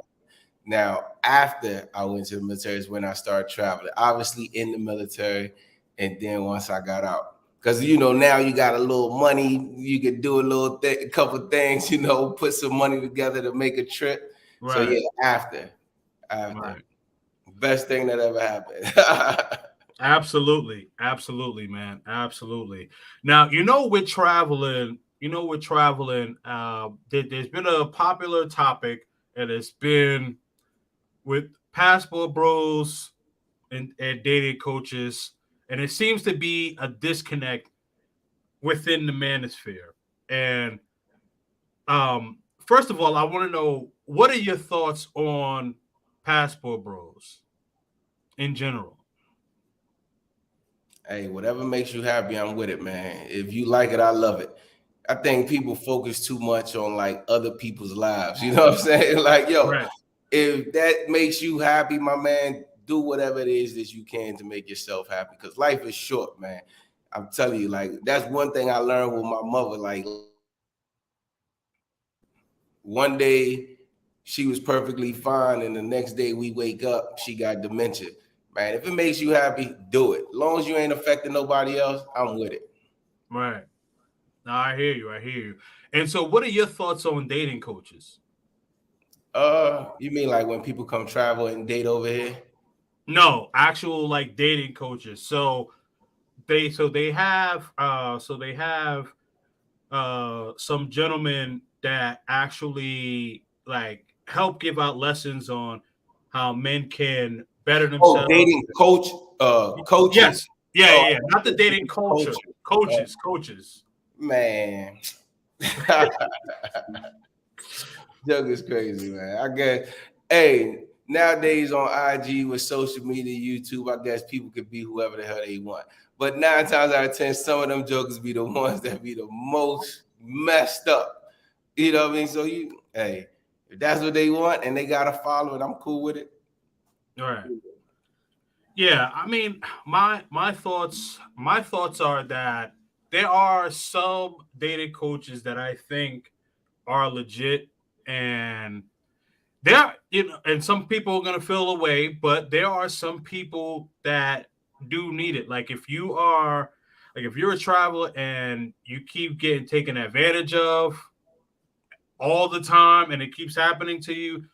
Now, after I went to the military is when I started traveling. Obviously in the military, and then once I got out, because now you got a little money, you could do a couple things, put some money together to make a trip. Right. So yeah, after, Right. best thing that ever happened. Absolutely, man, absolutely. Now we're traveling. There's been a popular topic, and it's been with passport bros and dating coaches, and it seems to be a disconnect within the manosphere. And first of all, I want to know, what are your thoughts on passport bros in general? Hey, whatever makes you happy, I'm with it, man. If you like it, I love it. I think people focus too much on like other people's lives. You know what I'm saying? Like, yo, Right. if that makes you happy, my man, do whatever it is that you can to make yourself happy. Because life is short, man. I'm telling you, like, that's one thing I learned with my mother. Like, one day she was perfectly fine, and the next day we wake up, she got dementia. Man, if it makes you happy, do it. As long as you ain't affecting nobody else, I'm with it. Right. No, I hear you. And so, what are your thoughts on dating coaches? You mean like when people come travel and date over here? No, actual like dating coaches. So they have some gentlemen that actually like help give out lessons on how men can better Oh, themselves. dating coaches. Yes. Yeah, Oh, yeah. Not the dating culture. Coaches. Man. Doug is crazy, man. I guess Hey, nowadays on IG with social media, YouTube, I guess people could be whoever the hell they want. But 9 times out of 10, some of them jokers be the ones that be the most messed up. You know what I mean? So hey, if that's what they want and they gotta follow it, I'm cool with it. All right. Yeah, I mean, my thoughts are that there are some dating coaches that I think are legit, and there, and some people are gonna feel away, but there are some people that do need it. Like if you're a traveler and you keep getting taken advantage of all the time and it keeps happening to you,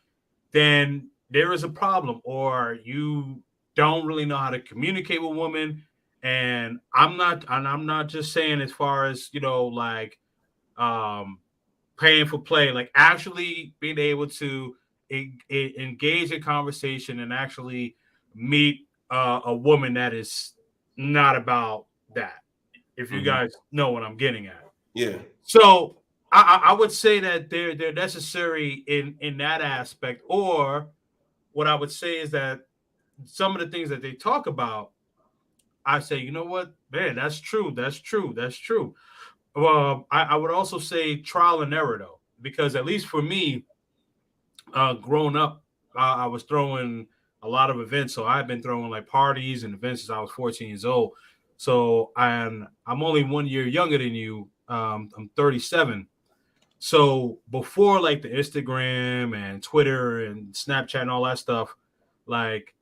then there is a problem, or you don't really know how to communicate with women. And I'm not just saying as far as, like paying for play, like actually being able to engage in conversation and actually meet a woman that is not about that. If you guys know what I'm getting at. Yeah. So I would say that they're necessary in that aspect. Or what I would say is that some of the things that they talk about, I say, you know what, man, that's true. I would also say trial and error, though, because at least for me, growing up, I was throwing a lot of events. So I've been throwing like parties and events since I was 14 years old. So I'm only 1 year younger than you. I'm 37. So before like the Instagram and Twitter and Snapchat and all that stuff, like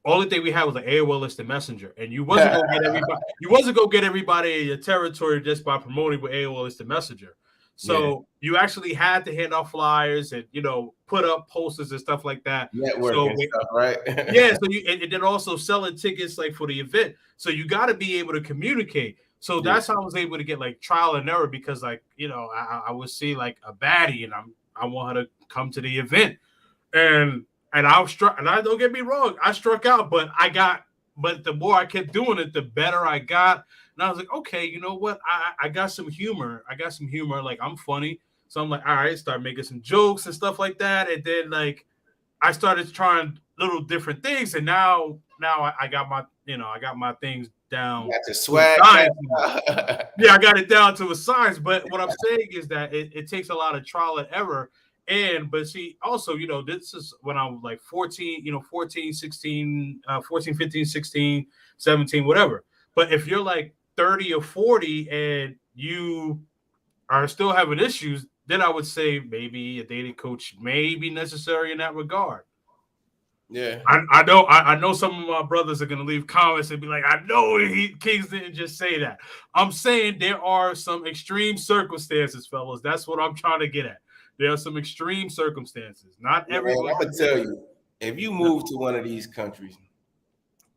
only thing we had was the AOL Instant Messenger, and you wasn't gonna get everybody. You wasn't gonna get everybody in your territory just by promoting with AOL Instant Messenger. So you actually had to hand out flyers and put up posters and stuff like that. Networking stuff, right? Yeah. So and then also selling tickets like for the event. So you got to be able to communicate. So that's how I was able to get like trial and error, because like I would see like a baddie and I want her to come to the event, and I was struck. And I don't get me wrong, I struck out, but the more I kept doing it, the better I got. And I was like, okay, you know what? I got some humor. Like I'm funny, so I'm like, all right, start making some jokes and stuff like that. And then like I started trying little different things, and now I got my things down. Got the swag. Yeah, I got it down to a science. But what I'm saying is that it takes a lot of trial and error. But see, also, this is when I was like 14, 14, 16, 14, 15, 16, 17, whatever. But if you're like 30 or 40 and you are still having issues, then I would say maybe a dating coach may be necessary in that regard. Yeah, I know some of my brothers are gonna leave comments and be like, I know Kings didn't just say that. I'm saying there are some extreme circumstances, fellas. That's what I'm trying to get at. There are some extreme circumstances. Not everyone. I'm gonna tell you, if you move to one of these countries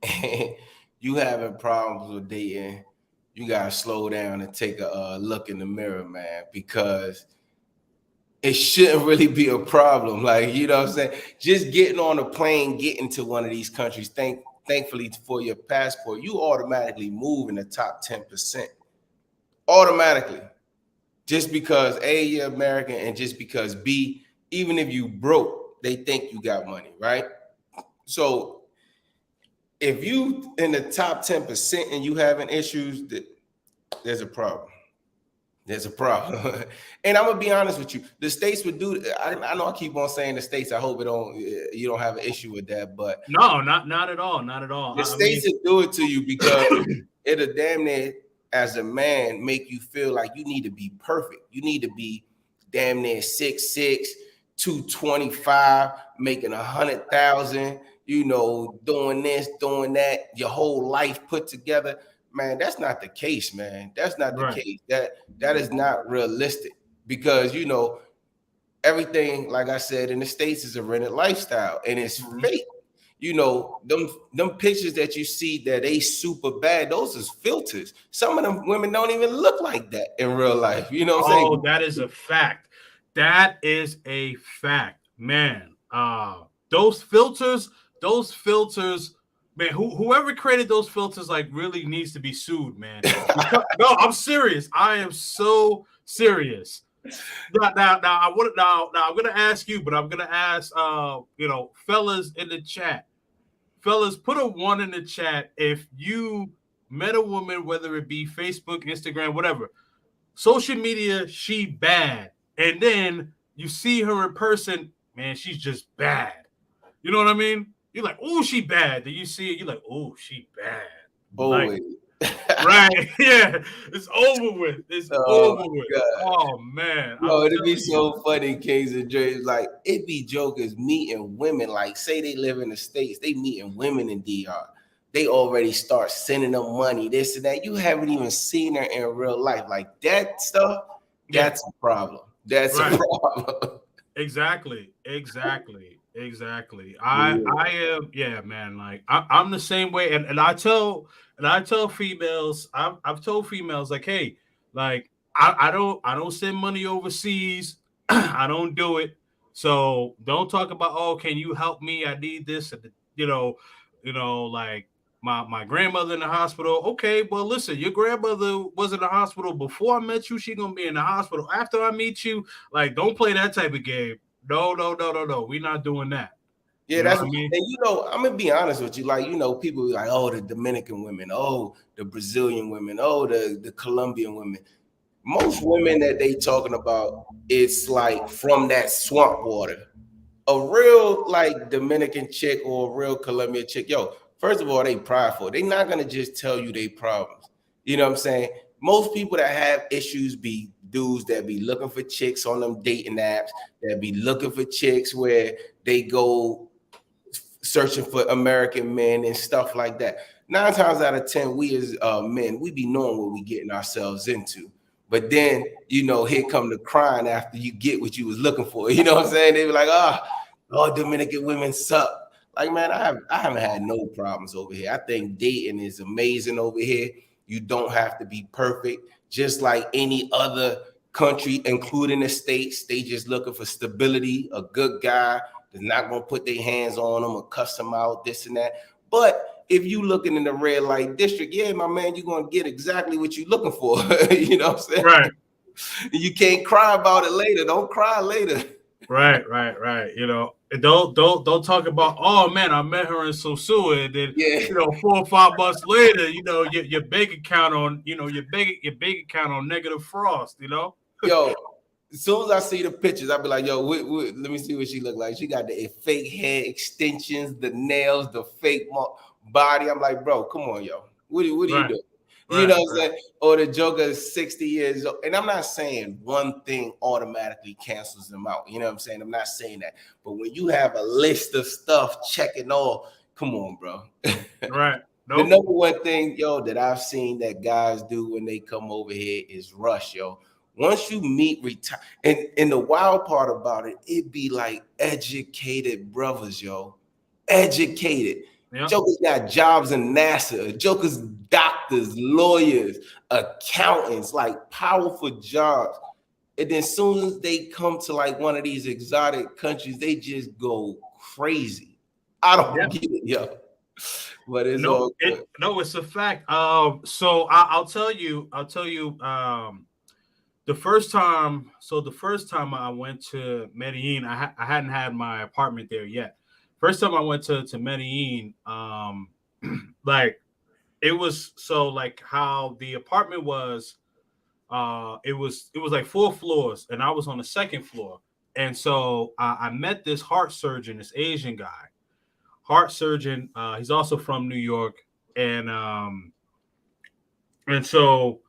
and you having problems with dating, you gotta slow down and take a look in the mirror, man, because it shouldn't really be a problem. Like, you know what I'm saying? Just getting on a plane, getting to one of these countries, thankfully for your passport, you automatically move in the top 10%. Automatically. Just because A, you're American, and just because B, even if you broke, they think you got money, right? So if you in the top 10% and you having issues, there's a problem. There's a problem. And I'm gonna be honest with you. The states would do. I know I keep on saying the states. I hope you don't have an issue with that. But no, not at all. Not at all. The states would do it to you because it'll damn near, as a man, make you feel like you need to be perfect. You need to be damn near 6'6", 225, making 100,000. Doing this, doing that, your whole life put together. Man, that's not the case, man. That's not the case. That is not realistic, because everything, like I said, in the States is a rented lifestyle, and it's fake. Them pictures that you see that they super bad, those is filters. Some of them women don't even look like that in real life. You know what I'm saying? Oh, that is a fact. That is a fact, man. Those filters, man, whoever created those filters like really needs to be sued, man. No, I'm serious. I am so serious. Now I want now I'm gonna ask you, but I'm gonna ask fellas in the chat. Fellas, put a 1 in the chat if you met a woman, whether it be Facebook, Instagram, whatever. Social media, she bad. And then you see her in person, man, she's just bad. You know what I mean? You're like, oh, she bad. Then you see it, you're like, oh, she bad. Always. Right. Yeah. It's over with. It's over with. God. Oh man. No, it'd be so funny, Kings and Dreams. Like, it be jokers meeting women. Like, say they live in the States, they meeting women in DR. They already start sending them money, this and that. You haven't even seen her in real life. Like that stuff, that's a problem. That's a problem. Exactly. I am, yeah, man. Like I'm the same way, and I tell females, I've told females like, hey, like I don't send money overseas. I don't do it. So don't talk about, oh, can you help me? I need this, and like my grandmother in the hospital. Okay, well, listen, your grandmother was in the hospital before I met you. She gonna be in the hospital after I meet you. Like, don't play that type of game. No. We're not doing that. Yeah, that's what I mean. And I'm gonna be honest with you. Like, people be like, oh, the Dominican women, oh, the Brazilian women, oh, the Colombian women. Most women that they talking about, it's like from that swamp water. A real like Dominican chick or a real Colombian chick, first of all, they prideful. They're not gonna just tell you their problems. You know what I'm saying? Most people that have issues be dudes that be looking for chicks on them dating apps, that be looking for chicks where they go searching for American men and stuff like that. 9 times out of 10, we as men, we be knowing what we getting ourselves into. But then, here come the crying after you get what you was looking for. You know what I'm saying? They be like, oh, Dominican women suck. Like, man, I haven't had no problems over here. I think dating is amazing over here. You don't have to be perfect. Just like any other country, including the States, they just looking for stability, a good guy that's not going to put their hands on them or cuss them out, this and that. But if you looking in the red light district, yeah, my man, you're going to get exactly what you're looking for. You know what I'm saying? Right. You can't cry about it later. Don't cry later. Right. Don't talk about, oh man, I met her in Sosua, and then 4 or 5 months later, your bank account on your bank account on negative frost. Yo, as soon as I see the pictures, I'll be like, yo, let me see what she look like. She got the fake hair extensions, the nails, the fake body. I'm like, bro, come on, yo. What do you do? You know what I'm saying? Or the Joker is 60 years old. And I'm not saying one thing automatically cancels them out. You know what I'm saying? I'm not saying that. But when you have a list of stuff checking all, come on, bro. Right. Nope. The number one thing, that I've seen that guys do when they come over here is rush, yo. Once you meet, and the wild part about it be like educated brothers, yo. Educated. Yep. Jokers got jobs in NASA. Jokers, doctors, lawyers, accountants, like powerful jobs. And then as soon as they come to like one of these exotic countries, they just go crazy. I don't get it, yo. But it's all good. It's a fact. So I'll tell you. The first time I went to Medellin, I hadn't had my apartment there yet. First time I went to Medellin, like it was so like how the apartment was, it was like 4 floors, and I was on the 2nd floor. And so I met this heart surgeon, this Asian guy, heart surgeon. He's also from New York, and so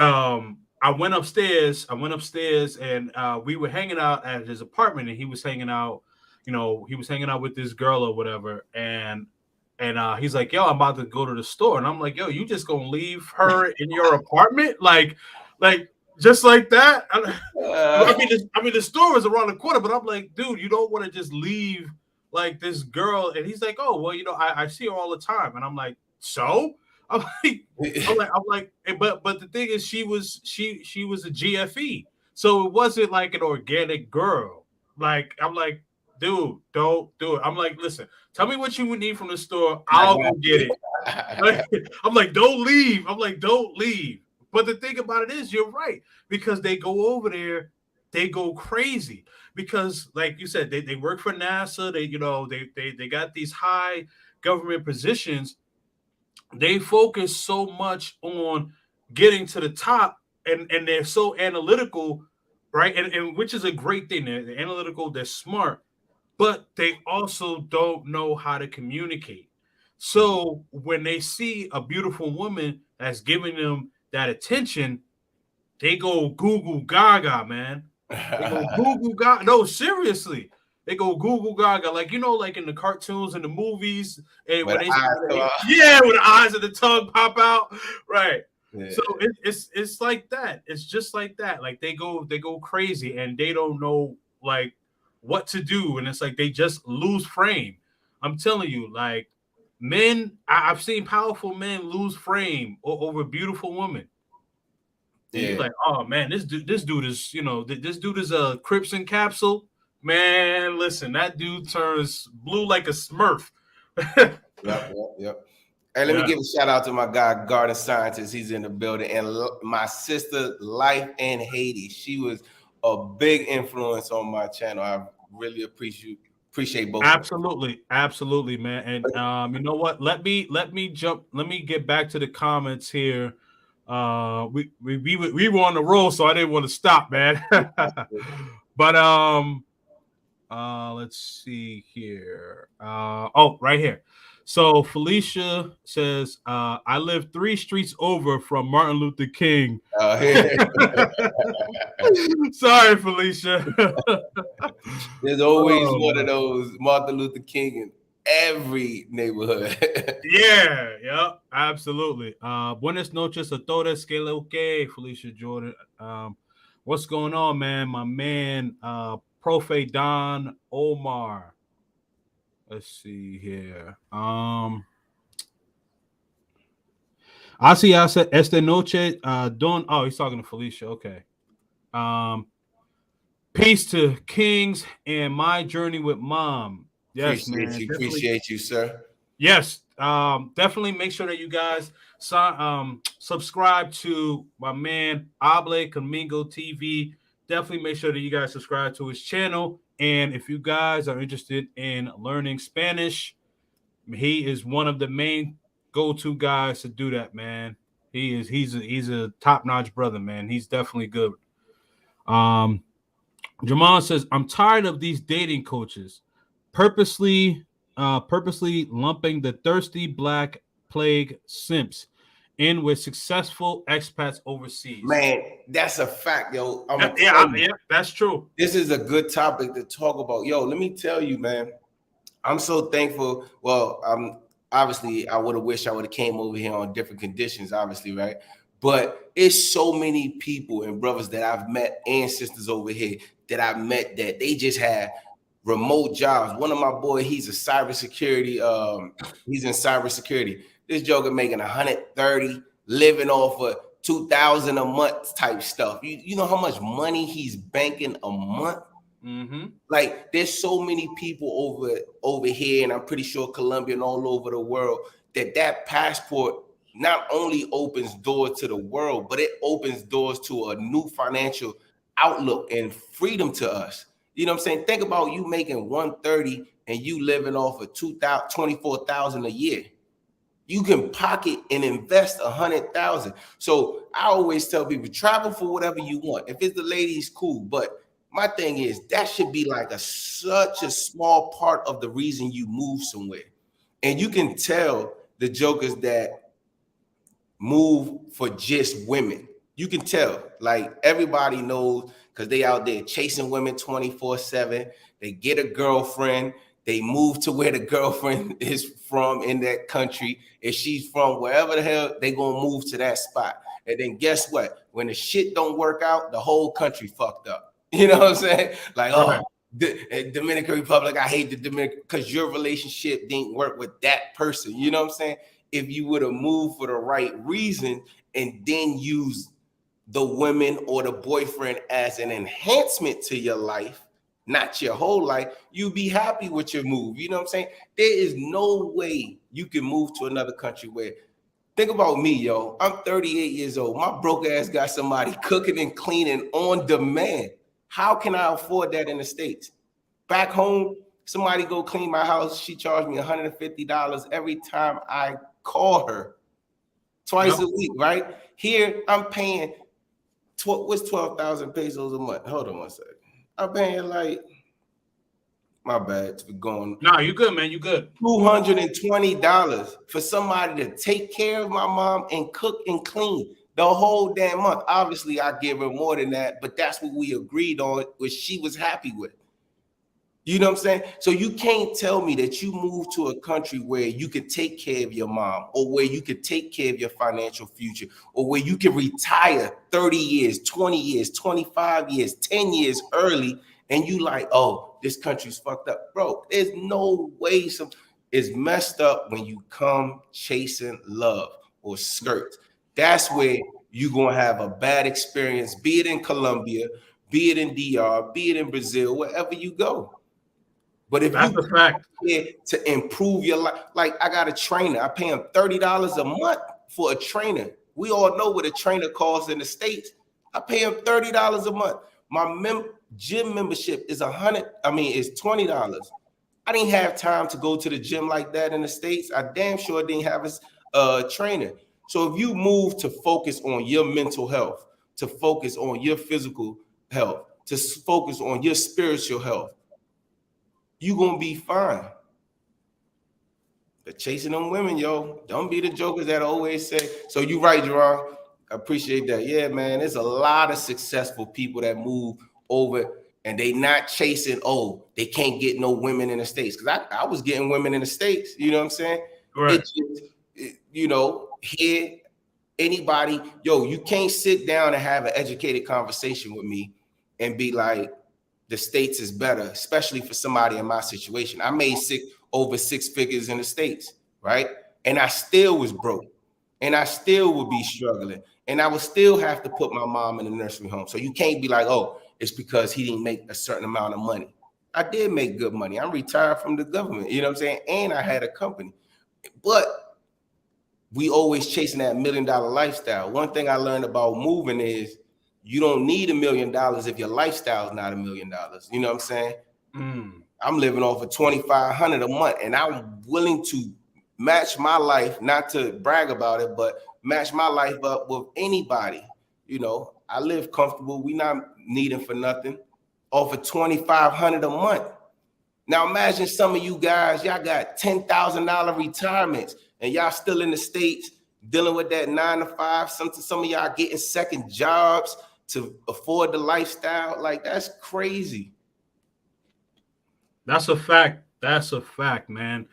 I went upstairs, and we were hanging out at his apartment, and he was hanging out. He was hanging out with this girl or whatever, and he's like, yo, I'm about to go to the store. And I'm like, yo, you just gonna leave her in your apartment? Like just like that? I mean, the store is around the corner, but I'm like, dude, you don't want to just leave like this girl. And he's like, oh, well, I see her all the time. And I'm like, so? I'm like, but the thing is, she was a GFE. So it wasn't like an organic girl. Like, I'm like, dude, don't do it. I'm like, listen, tell me what you would need from the store. I'll go get it. I'm like, don't leave. But the thing about it is, you're right, because they go over there they go crazy because, like you said, they work for NASA. They got these high government positions. They focus so much on getting to the top, and they're so analytical, right? And which is a great thing. They're analytical, they're smart, but they also don't know how to communicate. So when they see a beautiful woman that's giving them that attention, they go Google Gaga, man. They go Google Gaga. No, seriously. They go Google Gaga, like like in the cartoons and the movies, and But when they I yeah, with the eyes and the tongue pop out, right? yeah. So it's like that. It's just like that. Like they go crazy and they don't know like what to do, and it's like they just lose frame. I'm telling you, like men, I've seen powerful men lose frame over beautiful women. And you're Yeah. like, oh man, this dude is, this dude is a Crimson capsule. Man, listen, that dude turns blue like a Smurf. Yep. Hey, let me give a shout out to my guy, Garden Scientist. He's in the building. And my sister, Life in Haiti. She was a big influence on my channel. I really appreciate both. Absolutely, man. And you know what? Let me get back to the comments here. We were on the roll, so I didn't want to stop, man. But let's see here. Right here. So Felicia says, I live 3 streets over from Martin Luther King. Sorry, Felicia. There's always one of those Martin Luther King in every neighborhood. Yeah, absolutely. Buenas noches a todos, que lo que, Felicia Jordan. What's going on, man? My man, Profe Don Omar. Let's see here. I said esta noche, Don. Oh, he's talking to Felicia. Okay. Peace to Kings and my journey with mom. Yes, appreciate you, sir. Yes, definitely make sure that you guys subscribe to my man Able Camingo TV. Definitely make sure that you guys subscribe to his channel. And if you guys are interested in learning Spanish, he is one of the main go-to guys to do that, man. He's a top-notch brother, man. He's definitely good. Jamal says, I'm tired of these dating coaches purposely lumping the thirsty black plague simps in with successful expats overseas. Man, that's a fact, yo. Yeah, that's true. This is a good topic to talk about. Yo, let me tell you, man. I'm so thankful. Well, obviously I would have wished I would have came over here on different conditions, obviously, right? But it's so many people and brothers that I've met and sisters over here that I've met that they just had remote jobs. One of my boys, he's a cybersecurity. He's in cybersecurity. This joker making 130, living off of 2,000 a month type stuff. You know how much money he's banking a month? Mm-hmm. Like there's so many people over here, and I'm pretty sure Colombia and all over the world that passport not only opens doors to the world, but it opens doors to a new financial outlook and freedom to us. You know what I'm saying? Think about you making 130 and you living off of 24,000 a year. You can pocket and invest 100,000. So I always tell people, travel for whatever you want. If it's the ladies, cool. But my thing is that should be like such a small part of the reason you move somewhere. And you can tell the jokers that move for just women. You can tell, like everybody knows, because they out there chasing women 24/7. They get a girlfriend. They move to where the girlfriend is from in that country. If she's from wherever the hell, they gonna move to that spot. And then guess what? When the shit don't work out, the whole country fucked up. You know what I'm saying? Like, oh, the Dominican Republic, I hate the Dominican because your relationship didn't work with that person. You know what I'm saying? If you would have moved for the right reason and then use the women or the boyfriend as an enhancement to your life, not your whole life, you'd be happy with your move. You know what I'm saying? There is no way you can move to another country where, think about me, yo. I'm 38 years old. My broke ass got somebody cooking and cleaning on demand. How can I afford that in the States? Back home, somebody go clean my house. She charged me $150 every time I call her, twice a week, right? Here, I'm paying, what's 12,000 pesos a month? Hold on one second. I'm paying like, my bad, for going. Nah, you good, man. You good. $220 for somebody to take care of my mom and cook and clean the whole damn month. Obviously, I give her more than that, but that's what we agreed on, which she was happy with. You know what I'm saying? So you can't tell me that you moved to a country where you could take care of your mom, or where you could take care of your financial future, or where you can retire 30 years, 20 years, 25 years, 10 years early, and you like, oh, this country's fucked up. Bro, there's no way. It's messed up when you come chasing love or skirts. That's where you're going to have a bad experience, be it in Colombia, be it in DR, be it in Brazil, wherever you go. But if that's you a fact to improve your life, like I got a trainer, I pay him $30 a month for a trainer. We all know what a trainer costs in the States. I pay him $30 a month. My gym membership is it's $20. I didn't have time to go to the gym like that in the States. I damn sure didn't have a trainer. So if you move to focus on your mental health, to focus on your physical health, to focus on your spiritual health, you're going to be fine. But chasing them women, yo, don't be the jokers that always say. So you're right, Jerron. I appreciate that. Yeah, man, there's a lot of successful people that move over and they not chasing, oh, they can't get no women in the States. Because I was getting women in the States, you know what I'm saying? right. Here, anybody, yo, you can't sit down and have an educated conversation with me and be like, the States is better, especially for somebody in my situation. I made over six figures in the States, right? And I still was broke, and I still would be struggling, and I would still have to put my mom in the nursery home. So you can't be like, oh, it's because he didn't make a certain amount of money. I did make good money. I'm retired from the government, you know what I'm saying? And I had a company. But we always chasing that $1 million lifestyle. One thing I learned about moving is you don't need $1 million if your lifestyle is not $1 million. You know what I'm saying? I'm living off of $2,500 a month, and I'm willing to match my life, not to brag about it, but match my life up with anybody. You know, I live comfortable. We not needing for nothing. Off of $2,500 a month. Now imagine some of you guys, y'all got $10,000 retirements, and y'all still in the States dealing with that 9 to 5. Some of y'all getting second jobs to afford the lifestyle. Like, that's crazy. That's a fact. That's a fact, man.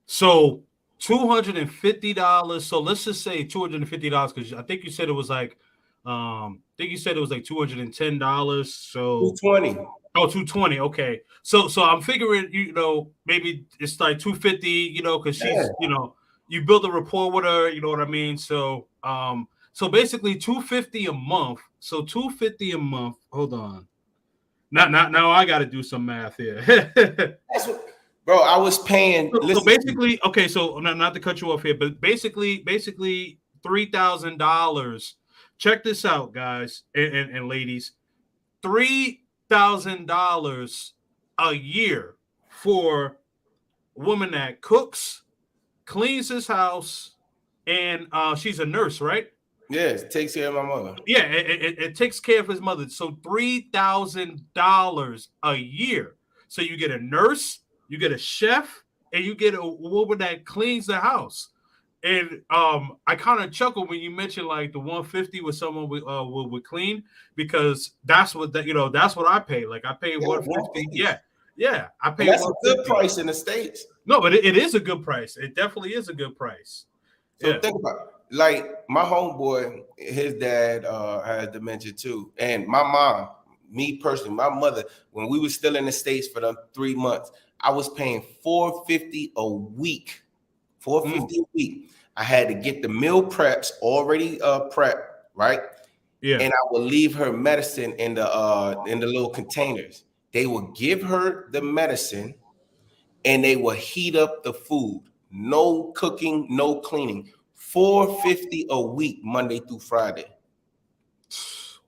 So $250. So let's just say $250 because I think you said it was like $210. So 220. Oh, 220. Okay. So I'm figuring, maybe it's like 250, because she's, you build a rapport with her, you know what I mean? So basically 250 a month. So 250 a month. Hold on. Now I got to do some math here. That's what, bro, I was paying. So basically, okay, so not to cut you off here, but basically $3,000. Check this out, guys and ladies. $3,000 a year for a woman that cooks, cleans his house, and she's a nurse, right? Yes, takes care of my mother. Yeah, it takes care of his mother. So $3,000 a year. So you get a nurse, you get a chef, and you get a woman that cleans the house. And I kind of chuckle when you mentioned like the 150 with someone would clean, because that's what that's what I pay. Like I pay 150. Yeah, I pay. That's a good price in the States. No, but it is a good price. It definitely is a good price. So think about it. Like my homeboy, his dad has dementia too, and my mom, me personally, my mother, when we were still in the States for the 3 months, I was paying $450 a week. $450 a week. I had to get the meal preps already prepped, right? Yeah. And I would leave her medicine in the little containers. They would give her the medicine, and they would heat up the food. No cooking, no cleaning. $450 a week, Monday through Friday.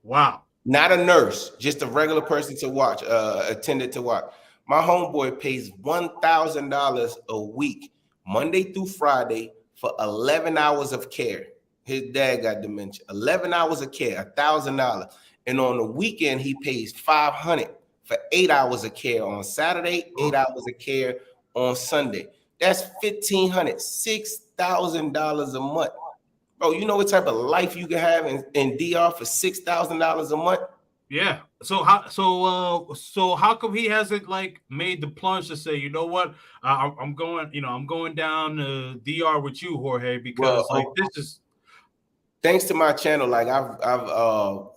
Wow. Not a nurse, just a regular person to watch, attendant to watch. My homeboy pays $1,000 a week, Monday through Friday, for 11 hours of care. His dad got dementia. 11 hours of care, $1,000. And on the weekend, he pays 500 for 8 hours of care on Saturday, 8 hours of care on Sunday. That's $1,500, $6,000 a month. Bro, you know what type of life you can have in DR for $6,000 a month? Yeah. So how come he hasn't like made the plunge to say, you know what, I'm going down to DR with you, Jorge, because like Well, this is thanks to my channel, like I've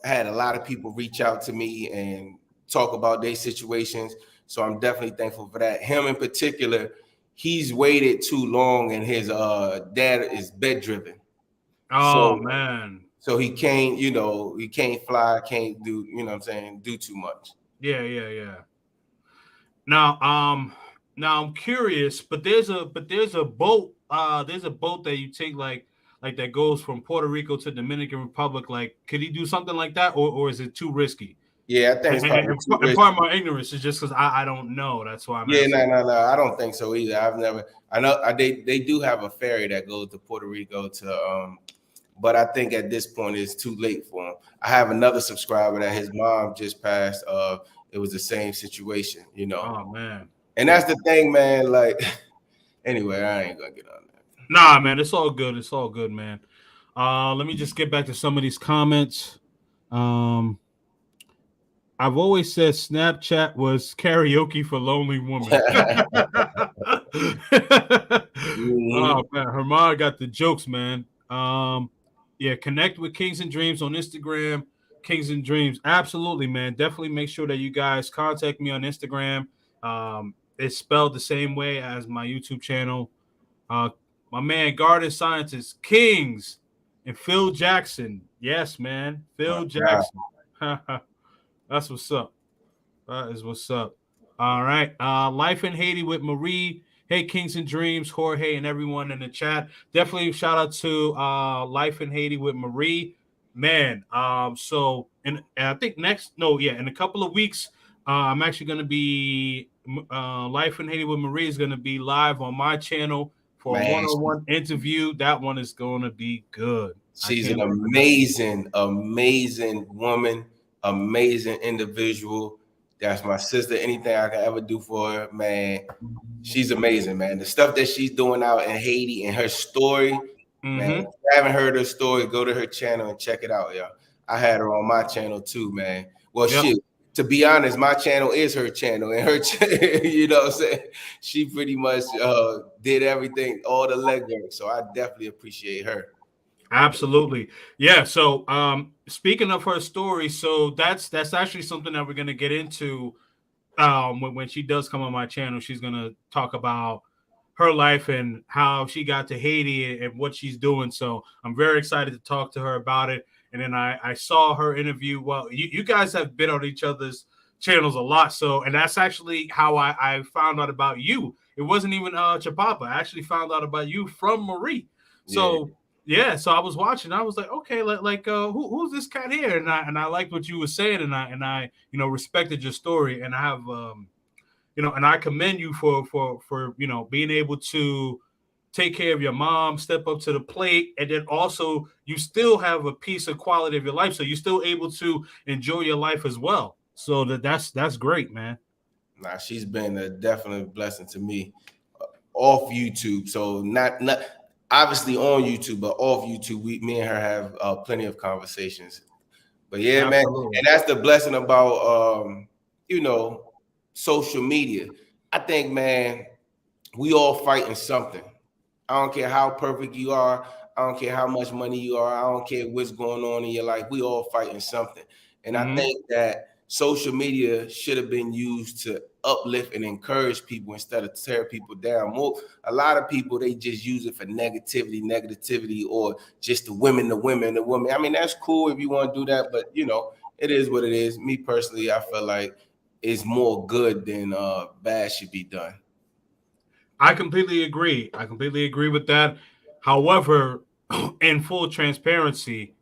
had a lot of people reach out to me and talk about their situations. So I'm definitely thankful for that. Him in particular, he's waited too long, and his dad is bedridden. oh So man. so he can't, he can't fly, can't do, what I'm saying, do too much. Yeah. Now, now I'm curious, but there's a boat. There's a boat that you take like that goes from Puerto Rico to Dominican Republic. Like, could he do something like that, or is it too risky? Yeah, I think And, it's and, probably and too and risky. part of my ignorance is just because I don't know. That's why I'm Yeah, asking. no. I don't think so either. I've never. I know they do have a ferry that goes to Puerto Rico but I think at this point it's too late for him. I have another subscriber that his mom just passed. It was the same situation, Oh man. And that's the thing, man. Like, anyway, I ain't gonna get on that. Nah, man, it's all good. It's all good, man. Let me just get back to some of these comments. I've always said Snapchat was karaoke for lonely women. Mhm. Oh man, Herman got the jokes, man. Yeah, connect with Kings and Dreams on Instagram. Kings and Dreams, absolutely, man. Definitely make sure that you guys contact me on Instagram. It's spelled the same way as my YouTube channel. My man, Garden Scientist, Kings, and Phil Jackson. Yes, man, My Phil God. Jackson. That's what's up. That is what's up. All right. Life in Haiti with Marie. Hey, Kings and Dreams, Jorge, and everyone in the chat. Definitely shout out to Life in Haiti with Marie. Man, so and I think in a couple of weeks, I'm actually gonna be Life in Haiti with Marie is gonna be live on my channel for a Man, one-on-one interview. That one is gonna be good. I she's an can't wait for that. amazing woman, amazing individual. That's my sister. Anything I can ever do for her, man. She's amazing, man. The stuff that she's doing out in Haiti and her story, man. If Mm-hmm. you haven't heard her story, go to her channel and check it out, y'all. I had her on my channel too, man. Well, Yep. shit. To be honest, my channel is her channel, and her, you know what I'm saying? She pretty much did everything, all the legwork. So I definitely appreciate her. Absolutely. Yeah. So speaking of her story, so that's actually something that we're gonna get into when she does come on my channel. She's gonna talk about her life and how she got to Haiti and what she's doing. So I'm very excited to talk to her about it. And then I saw her interview. Well, you guys have been on each other's channels a lot. So, and that's actually how I found out about you. It wasn't even Chapapa. I actually found out about you from Marie. Yeah. So yeah, so I was watching. I was like, okay, who's this cat here? And I liked what you were saying, and I respected your story, and I have and I commend you for being able to take care of your mom, step up to the plate, and then also you still have a piece of quality of your life, so you're still able to enjoy your life as well. So that's great, man. Nah, she's been a definite blessing to me off YouTube. So not obviously on YouTube, but off YouTube, me and her have plenty of conversations. But yeah, man, Absolutely. and that's the blessing about social media. I think, man, we all fighting something. I don't care how perfect you are. I don't care how much money you are. I don't care what's going on in your life. We all fighting something. And I Mm-hmm. think that social media should have been used to uplift and encourage people instead of tear people down. A lot of people, they just use it for negativity, or just the women. I mean, that's cool if you want to do that, but it is what it is. Me personally, I feel like it's more good than bad should be done. I completely agree. I completely agree with that. However, in full transparency,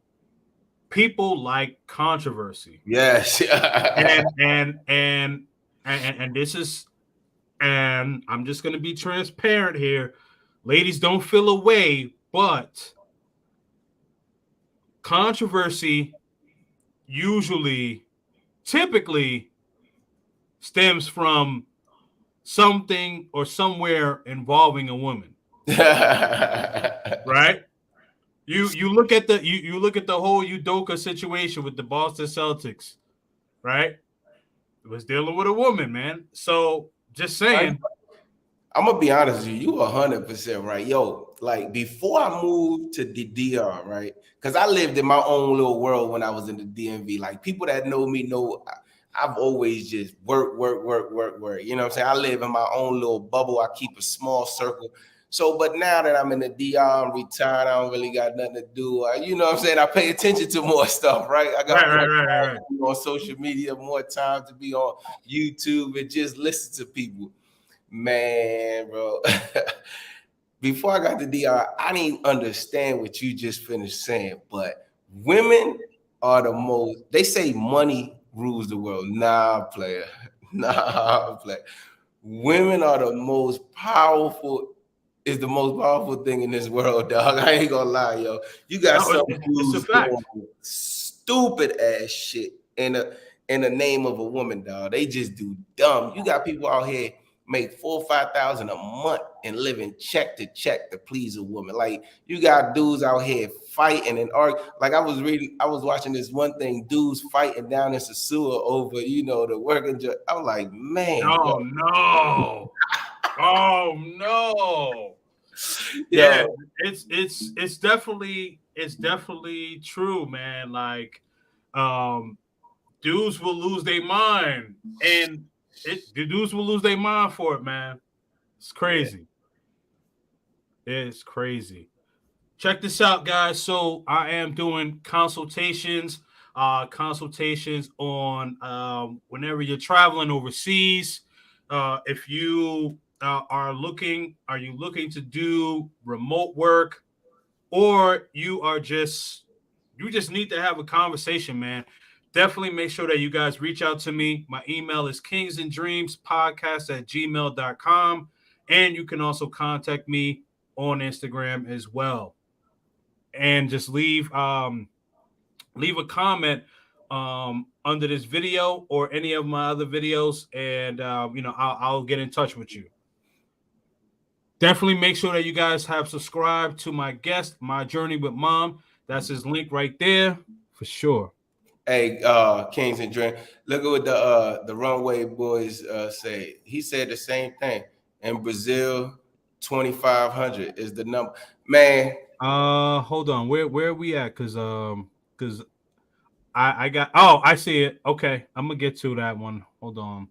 people like controversy. Yes. And this is, and I'm just gonna be transparent here. Ladies, don't feel away, but controversy typically stems from something or somewhere involving a woman. Right? You look at the you look at the whole Udoka situation with the Boston Celtics, right? It was dealing with a woman, man. So just saying. I'm gonna be honest with you. You 100% right, yo. Like before I moved to the DR, right? Because I lived in my own little world when I was in the DMV. Like people that know me know I've always just work. You know what I'm saying? I live in my own little bubble. I keep a small circle. So, but now that I'm in the DR, I'm retired. I don't really got nothing to do. You know what I'm saying? I pay attention to more stuff, right? I got more time to be on social media, more time to be on YouTube and just listen to people. Man, bro. Before I got to DR, I didn't understand what you just finished saying, but women are the most, they say money rules the world. Nah, player. Nah, player. Women are the most powerful, is the most powerful thing in this world, dog. I ain't gonna lie, yo. You got some dudes doing stupid ass shit in the name of a woman, dog. They just do dumb. You got people out here make $4,000 or $5,000 a month and living check to check to please a woman. Like you got dudes out here fighting and arguing. Like I was watching this one thing, dudes fighting down in Sasua over, the working job. I was like, man. No. Oh no. Yeah, it's definitely true, man. Like dudes will lose their mind, and the dudes will lose their mind for it, man. It's crazy. It's crazy. Check this out, guys. So I am doing consultations on whenever you're traveling overseas. If you are you looking to do remote work, or you just need to have a conversation, man, definitely make sure that you guys reach out to me. My email is kingsanddreamspodcast@gmail.com. And you can also contact me on Instagram as well. And just leave a comment under this video or any of my other videos, and I'll get in touch with you. Definitely make sure that you guys have subscribed to my guest, My Journey with Mom. That's his link right there for sure. Hey, Kings and Dream, look at what the Runway Boys say. He said the same thing. In Brazil, 2,500 is the number. Man. Hold on. Where are we at? Because I got. Oh, I see it. Okay, I'm gonna get to that one. Hold on.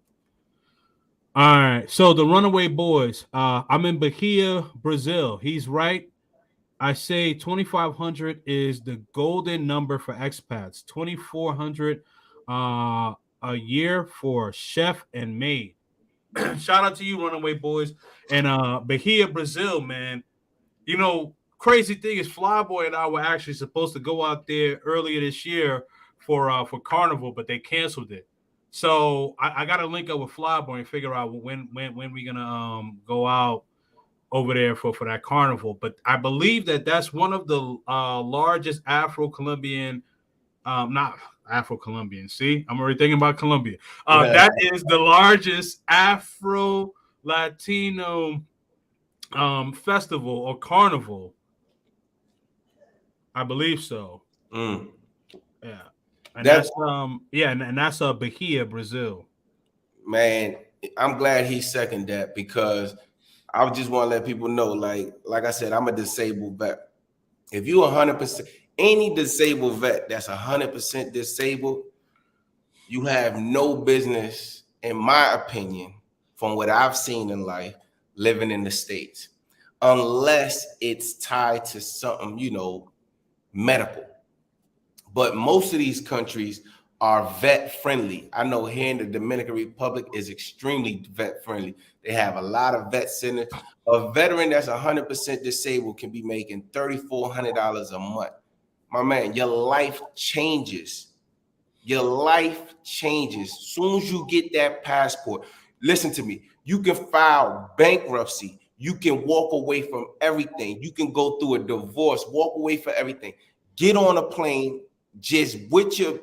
All right. So the Runaway Boys. I'm in Bahia, Brazil. He's right. I say 2,500 is the golden number for expats. 2,400 a year for chef and maid. Shout out to you, Runaway Boys. And Bahia, Brazil, man. Crazy thing is, Flyboy and I were actually supposed to go out there earlier this year for Carnival, but they canceled it. So I got to link up with Flyboy and figure out when we're gonna go out over there for that Carnival. But I believe that's one of the largest Afro-Colombian, not Afro-Colombian. See, I'm already thinking about Colombia. That is the largest Afro-Latino festival or carnival. I believe so. Yeah. And that's Bahia, Brazil. Man, I'm glad he seconded that, because I just want to let people know, like I said, I'm a disabled vet. If you 100%, any disabled vet that's 100% disabled, you have no business, in my opinion, from what I've seen in life, living in the States, unless it's tied to something, medical. But most of these countries are vet friendly. I know here in the Dominican Republic is extremely vet friendly. They have a lot of vet centers. A veteran that's 100% disabled can be making $3,400 a month. my man, your life changes. Your life changes. As soon as you get that passport, listen to me, you can file bankruptcy. You can walk away from everything. You can go through a divorce, walk away from everything. Get on a plane just with your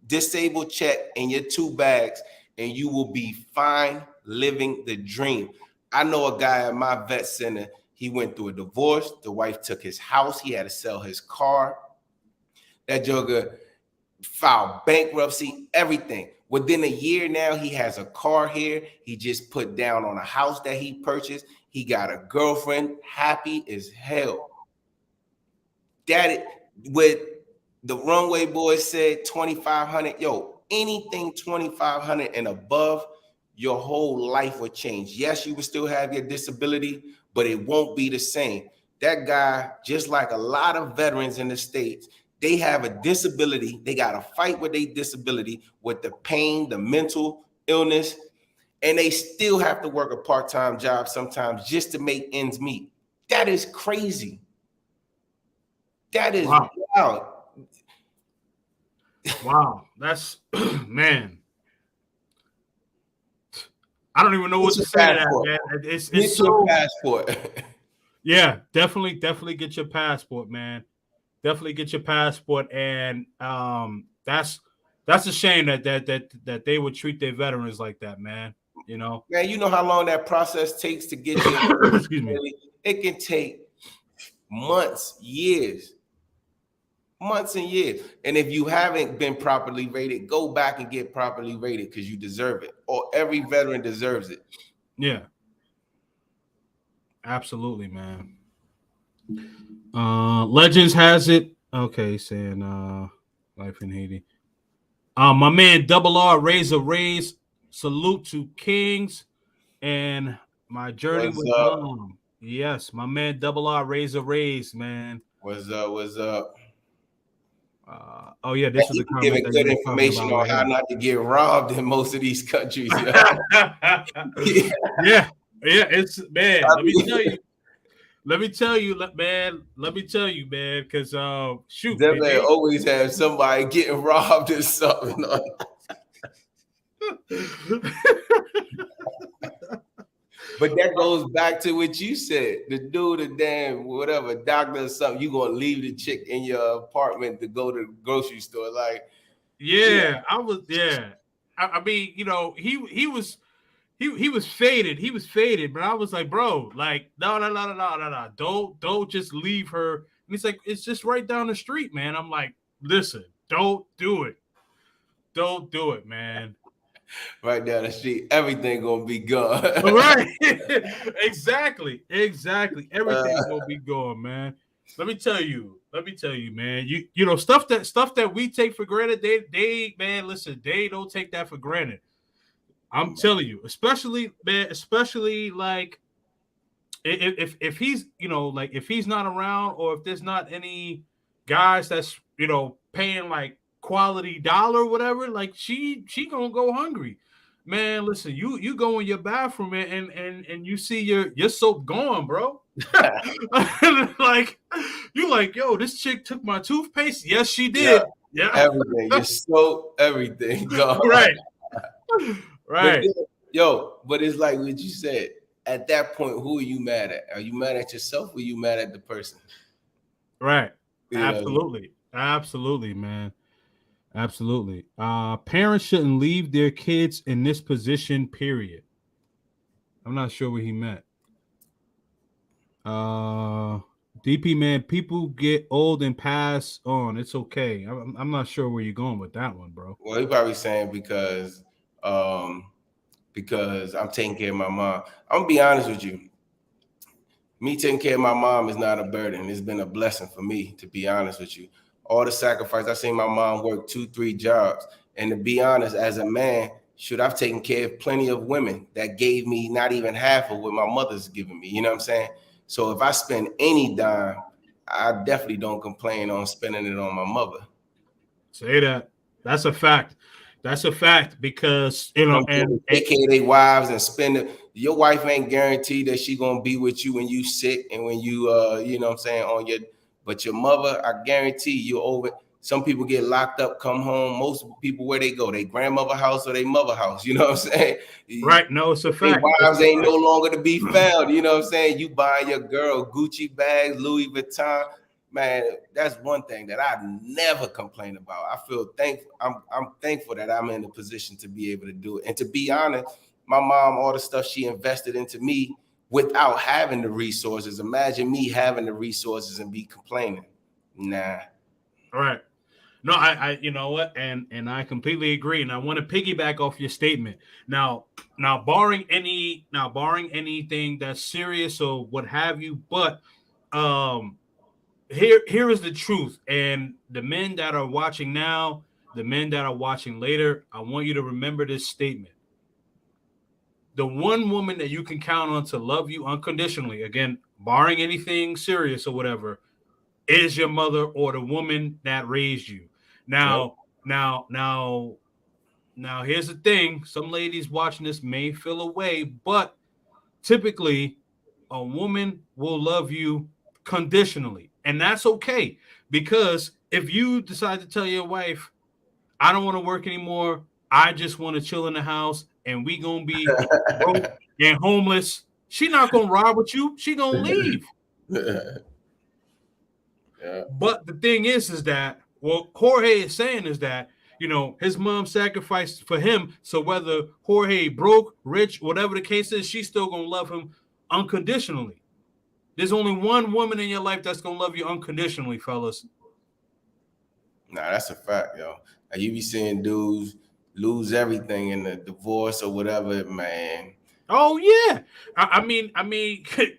disabled check and your 2 bags, and you will be fine living the dream. I know a guy at my vet center, he went through a divorce. The wife took his house. He had to sell his car. That joker filed bankruptcy, everything. Within a year now, he has a car here. He just put down on a house that he purchased. He got a girlfriend, happy as hell. That with the Runway Boys said 2,500. Yo, anything 2,500 and above, your whole life will change. Yes, you will still have your disability, but it won't be the same. That guy, just like a lot of veterans in the States, they have a disability. They got to fight with their disability, with the pain, the mental illness, and they still have to work a part-time job sometimes just to make ends meet. That is crazy. That is wild. Wow. That's, man. I don't even know what to say to that, man. It's so, your passport. Yeah, definitely get your passport, man. Definitely get your passport, and that's a shame that they would treat their veterans like that, man. You know, man. You know how long that process takes to get your excuse me. It can take months, years, months and years. And if you haven't been properly rated, go back and get properly rated because you deserve it. Or every veteran deserves it. Yeah, absolutely, man. Legends has it. Okay, saying life in Haiti. My man Double R Razor Rays, salute to Kings and my journey with mom. Yes, my man Double R Razor Rays, man. What's up? What's up? Oh yeah, this is a comment giving good information on how not to get robbed in most of these countries. Yeah, it's man. Let me tell you, man. Because shoot, that man always have somebody getting robbed or something. But that goes back to what you said. The dude, the damn whatever doctor or something, you gonna leave the chick in your apartment to go to the grocery store? Like, yeah. I was, yeah. I mean, you know, he was faded. He was faded, but I was like, bro, like, no. Don't just leave her. And he's like, it's just right down the street, man. I'm like, listen, don't do it. Don't do it, man. Right down the street, everything gonna be gone. Right. Exactly. Everything's gonna be gone, man. Let me tell you, man. You know, stuff that we take for granted, they man, listen, they don't take that for granted. I'm telling you, especially like if he's, you know, like if he's not around, or if there's not any guys that's, you know, paying like quality dollar or whatever, like she gonna go hungry, man. Listen, you go in your bathroom and you see your soap gone, bro. Like you like, yo, this chick took my toothpaste. Yes, she did. Yeah. Everything, your soap, everything gone. Right. But it's like what you said. At that point, who are you mad at? Are you mad at yourself, or are you mad at the person? Right. Absolutely, man. Absolutely. Parents shouldn't leave their kids in this position, period. I'm not sure what he meant. DP, man, people get old and pass on. It's okay. I'm not sure where you're going with that one, bro. Well, he's probably saying because I'm taking care of my mom. I'm gonna be honest with you. Me taking care of my mom is not a burden. It's been a blessing for me, to be honest with you. All the sacrifice. I seen my mom work 2-3 jobs. And to be honest, as a man, I've taken care of plenty of women that gave me not even half of what my mother's giving me. You know what I'm saying? So if I spend any dime, I definitely don't complain on spending it on my mother. Say that. That's a fact. That's a fact, because, you know, and take care of their wives and spend it. Your wife ain't guaranteed that she gonna be with you when you sick and when you you know what I'm saying, on your But your mother, I guarantee you over. Some people get locked up, come home. Most people, where they go, they grandmother house or they mother house. You know what I'm saying? Right. No, it's a fact. Wives ain't no longer to be found. You know what I'm saying? You buying your girl Gucci bags, Louis Vuitton. Man, that's one thing that I never complain about. I feel thankful. I'm thankful that I'm in a position to be able to do it. And to be honest, my mom, all the stuff she invested into me without having the resources. Imagine me having the resources and be complaining. Nah. All right. No, I you know what, and I completely agree, and I want to piggyback off your statement. Now barring anything that's serious or what have you, but here is the truth, and the men that are watching now, the men that are watching later, I want you to remember this statement. The one woman that you can count on to love you unconditionally, again, barring anything serious or whatever, is your mother or the woman that raised you. Now, here's the thing. Some ladies watching this may feel away, but typically a woman will love you conditionally. And that's okay. Because if you decide to tell your wife, I don't want to work anymore, I just want to chill in the house and we gonna be broke and homeless, she not gonna ride with you. She gonna leave. Yeah. But the thing is that what Jorge is saying is that, you know, his mom sacrificed for him. So whether Jorge broke, rich, whatever the case is, she's still going to love him unconditionally. There's only one woman in your life that's going to love you unconditionally, fellas. Nah, that's a fact, yo. Like, you be seeing dudes lose everything in the divorce or whatever, man. Oh, yeah. I mean,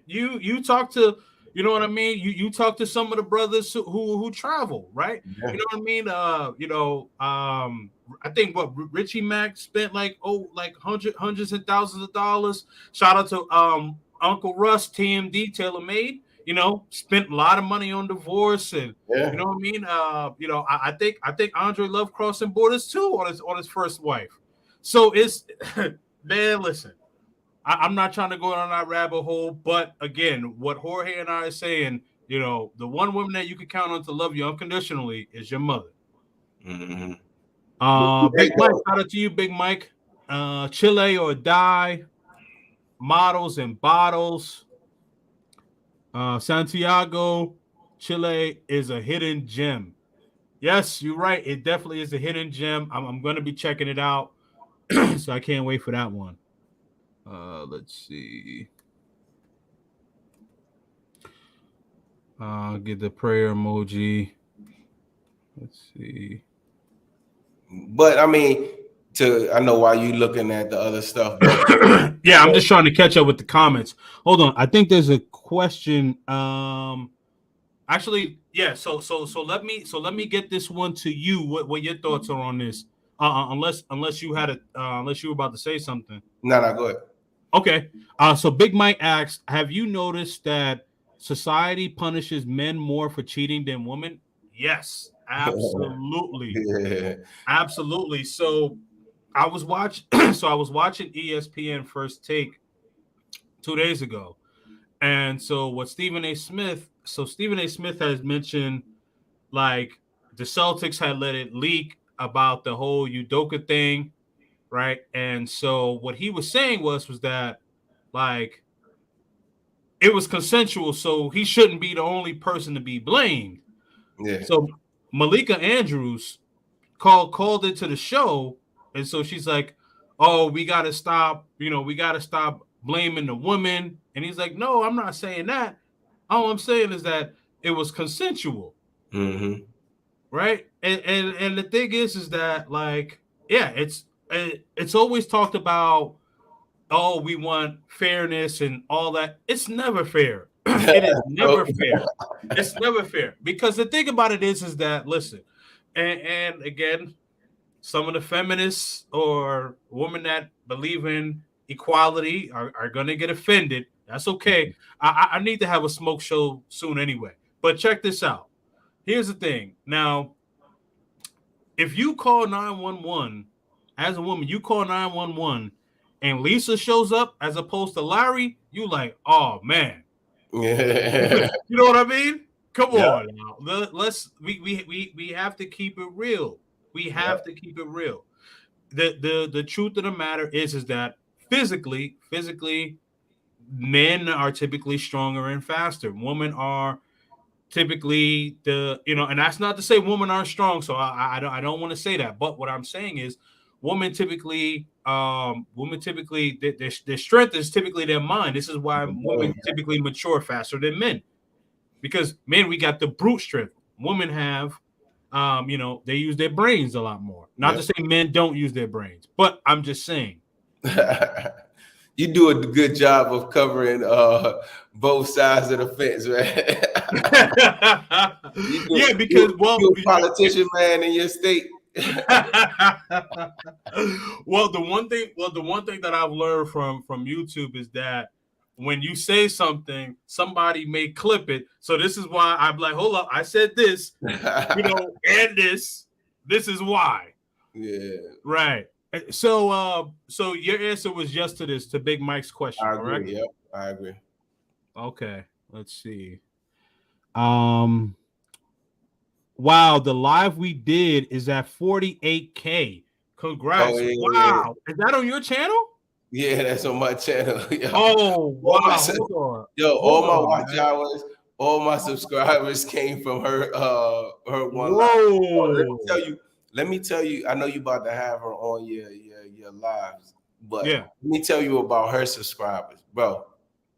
you talk to, you know what I mean? You talk to some of the brothers who travel, right? Yeah. You know what I mean? I think what Richie Mack spent like hundreds and thousands of dollars. Shout out to Uncle Russ, TMD, TaylorMade. You know, spent a lot of money on divorce, and Yeah. you know what I mean. I think Andre loved crossing borders too on his first wife. So it's man, listen. I'm not trying to go down that rabbit hole, but again, what Jorge and I are saying, you know, the one woman that you can count on to love you unconditionally is your mother. Mm-hmm. Big Mike, shout out to you, Big Mike. Chile or die, models and bottles. Santiago, Chile is a hidden gem. Yes, you're right. It definitely is a hidden gem. I'm going to be checking it out, so I can't wait for that one. Let's see. Get the prayer emoji. Let's see. But I mean, I know why you looking at the other stuff. Yeah, I'm just trying to catch up with the comments. Hold on. I think there's a question. Actually, yeah. So let me get this one to you. What your thoughts are on this? Unless you had unless you were about to say something. No, go ahead. Okay. So Big Mike asks, have you noticed that society punishes men more for cheating than women? Yes, absolutely. Yeah. Absolutely. So I was watching ESPN First Take 2 days ago. And so Stephen A. Smith has mentioned, like, the Celtics had let it leak about the whole Udoka thing. Right. And so what he was saying was that, like, it was consensual, so he shouldn't be the only person to be blamed. Yeah. So Malika Andrews called into the show, and so she's like, "Oh, we got to stop blaming the woman." And he's like, "No, I'm not saying that. All I'm saying is that it was consensual." Mm-hmm. Right? And the thing is that, like, yeah, it's always talked about, oh, we want fairness and all that. It's never fair. It is never fair. It's never fair. Because the thing about it is that, listen, and again, some of the feminists or women that believe in equality are going to get offended. That's okay. I need to have a smoke show soon anyway. But check this out. Here's the thing. Now, if you call 911 as a woman, you call 911 and Lisa shows up as opposed to Larry, you like, oh man. Yeah. You know what I mean? Come Yeah. on now. We have to keep it real. We have to keep it real. The truth of the matter is that physically, men are typically stronger and faster. Women are typically and that's not to say women aren't strong. So I don't want to say that. But what I'm saying is, women typically, their strength is typically their mind. This is why women typically mature faster than men, because men, we got the brute strength. Women have, they use their brains a lot more. Not to say men don't use their brains, but I'm just saying. You do a good job of covering both sides of the fence, man. Because you're a politician, man, in your state. Well, the one thing that I've learned from YouTube is that when you say something, somebody may clip it. So this is why I'm like, hold up, I said this, and this is why. Yeah. Right. So your answer was yes to this, to Big Mike's question. I agree. Correct? Yep, I agree. Okay. Let's see. Wow, the live we did is at 48K. Congrats. Oh, yeah, wow. Yeah. Is that on your channel? Yeah, that's on my channel. Oh, wow. All my watch hours, all my subscribers came from her one live. Let me tell you, I know you about to have her on your lives, but let me tell you about her subscribers, bro.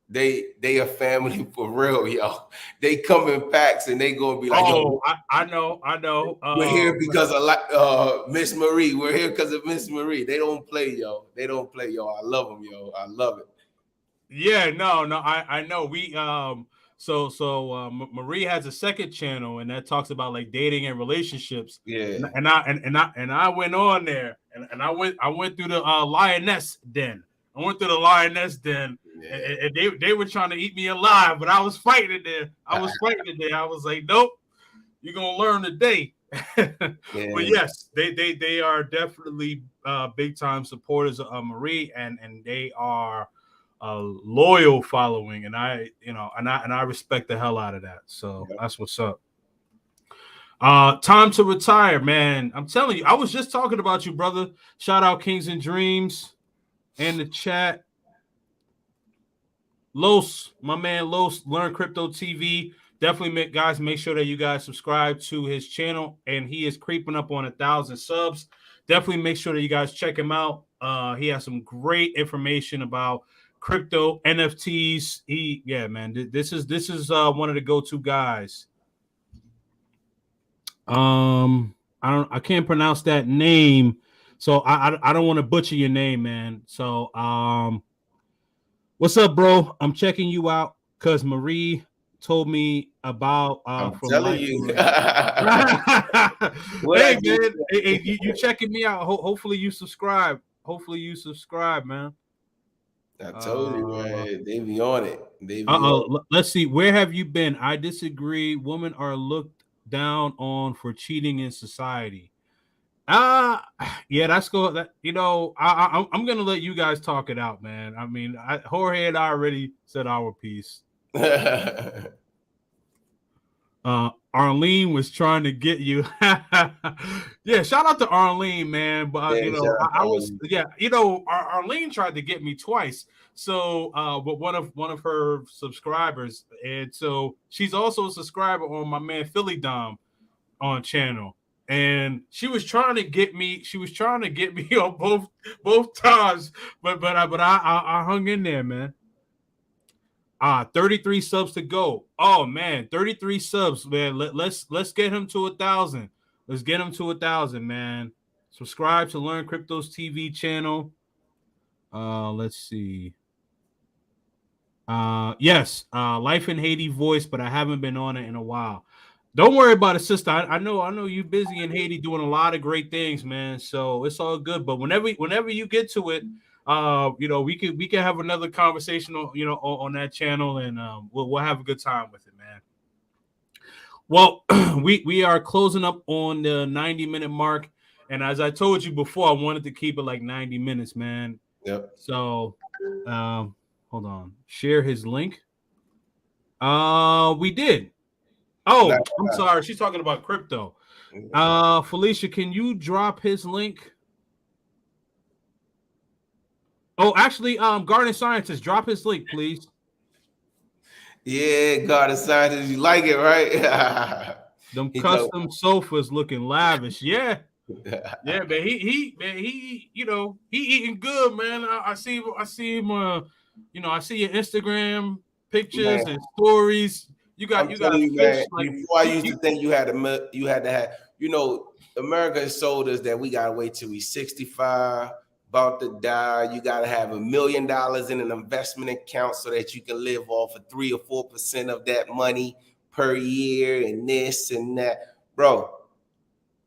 They a family for real, yo. They come in packs and they gonna be like, I know. We're here because of Miss Marie. We're here because of Miss Marie. They don't play, yo. I love them, yo. I love it. Yeah, no, I know. We so Marie has a second channel, and that talks about like dating and relationships. Yeah. And I went on there, and I went through the lioness den. I went through the lioness den. Yeah. And they were trying to eat me alive, but I was fighting it there. I was like, nope, you're gonna learn today. But yes, they are definitely big time supporters of Marie, and they are a loyal following, and I respect the hell out of that. So that's what's up. Time to retire, man. I'm telling you, I was just talking about you, brother. Shout out Kings and Dreams in the chat. Los, my man Los, Learn Crypto TV. Definitely, guys, make sure that you guys subscribe to his channel, and he is creeping up on 1,000 subs. Definitely make sure that you guys check him out. He has some great information about crypto, NFTs. Man, this is one of the go-to guys. I can't pronounce that name, so I don't want to butcher your name, man. So what's up, bro? I'm checking you out because Marie told me about I'm telling you. Hey, man, you checking me out. Hopefully you subscribe. Man. I told you, man. They be on it. Let's see. Where have you been? I disagree. Women are looked down on for cheating in society. Yeah, that's cool. I'm gonna let you guys talk it out, man. I mean, Jorge and I already said our piece. Arlene was trying to get you. Yeah, shout out to Arlene, man. But Arlene tried to get me twice. So, but one of her subscribers, and so she's also a subscriber on my man Philly Dom on channel. And she was trying to get me. She was trying to get me on both times, but I hung in there, man. 33 subs to go. Oh man, 33 subs, man. Let's get him to 1,000. Let's get him to 1,000, man. Subscribe to Learn Crypto's TV channel. Let's see. Yes, Life in Haiti voice, but I haven't been on it in a while. Don't worry about it, sister. I know you're busy in Haiti doing a lot of great things, man. So it's all good. But whenever you get to it, we can have another conversation, on that channel, and we'll have a good time with it, man. Well, we are closing up on the 90-minute mark, and as I told you before, I wanted to keep it like 90 minutes, man. Yep. So, hold on. Share his link. We did. Oh, I'm sorry. She's talking about crypto. Nah. Felicia, can you drop his link? Oh, actually, Garden Scientist, drop his link, please. Yeah, Garden Scientist, you like it, right? Them He custom sofas looking lavish. Yeah. told Yeah, man. You know, he eating good, man. I see him I see your Instagram pictures man, and stories. You I'm got telling a you, fish man. like Before I used to think you had to have, America has sold us that we gotta wait till we 65, about to die. You gotta have $1 million in an investment account so that you can live off of 3 or 4% of that money per year, and this and that, bro.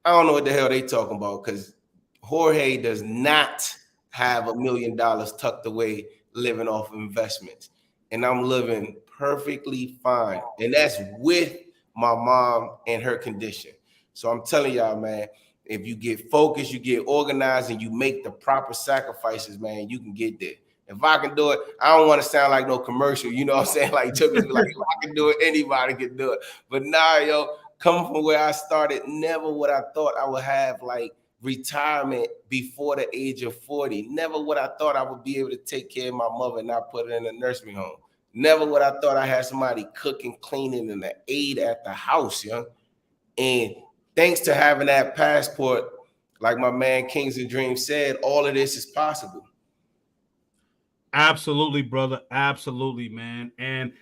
I don't know what the hell they talking about because Jorge does not have $1 million tucked away living off of investments. And I'm living perfectly fine. And that's with my mom and her condition. So I'm telling y'all, man, if you get focused, you get organized, and you make the proper sacrifices, man, you can get there. If I can do it, I don't want to sound like no commercial, you know what I'm saying? Like, took us like, if I can do it, anybody can do it. But nah, yo, coming from where I started, never would I thought I would have like retirement before the age of 40. Never would I thought I would be able to take care of my mother and not put her in a nursing home. Never would I thought I had somebody cooking, cleaning, and an aide at the house, young. And thanks to having that passport, like my man Kings and Dreams said, all of this is possible. absolutely, brother. Absolutely, man. And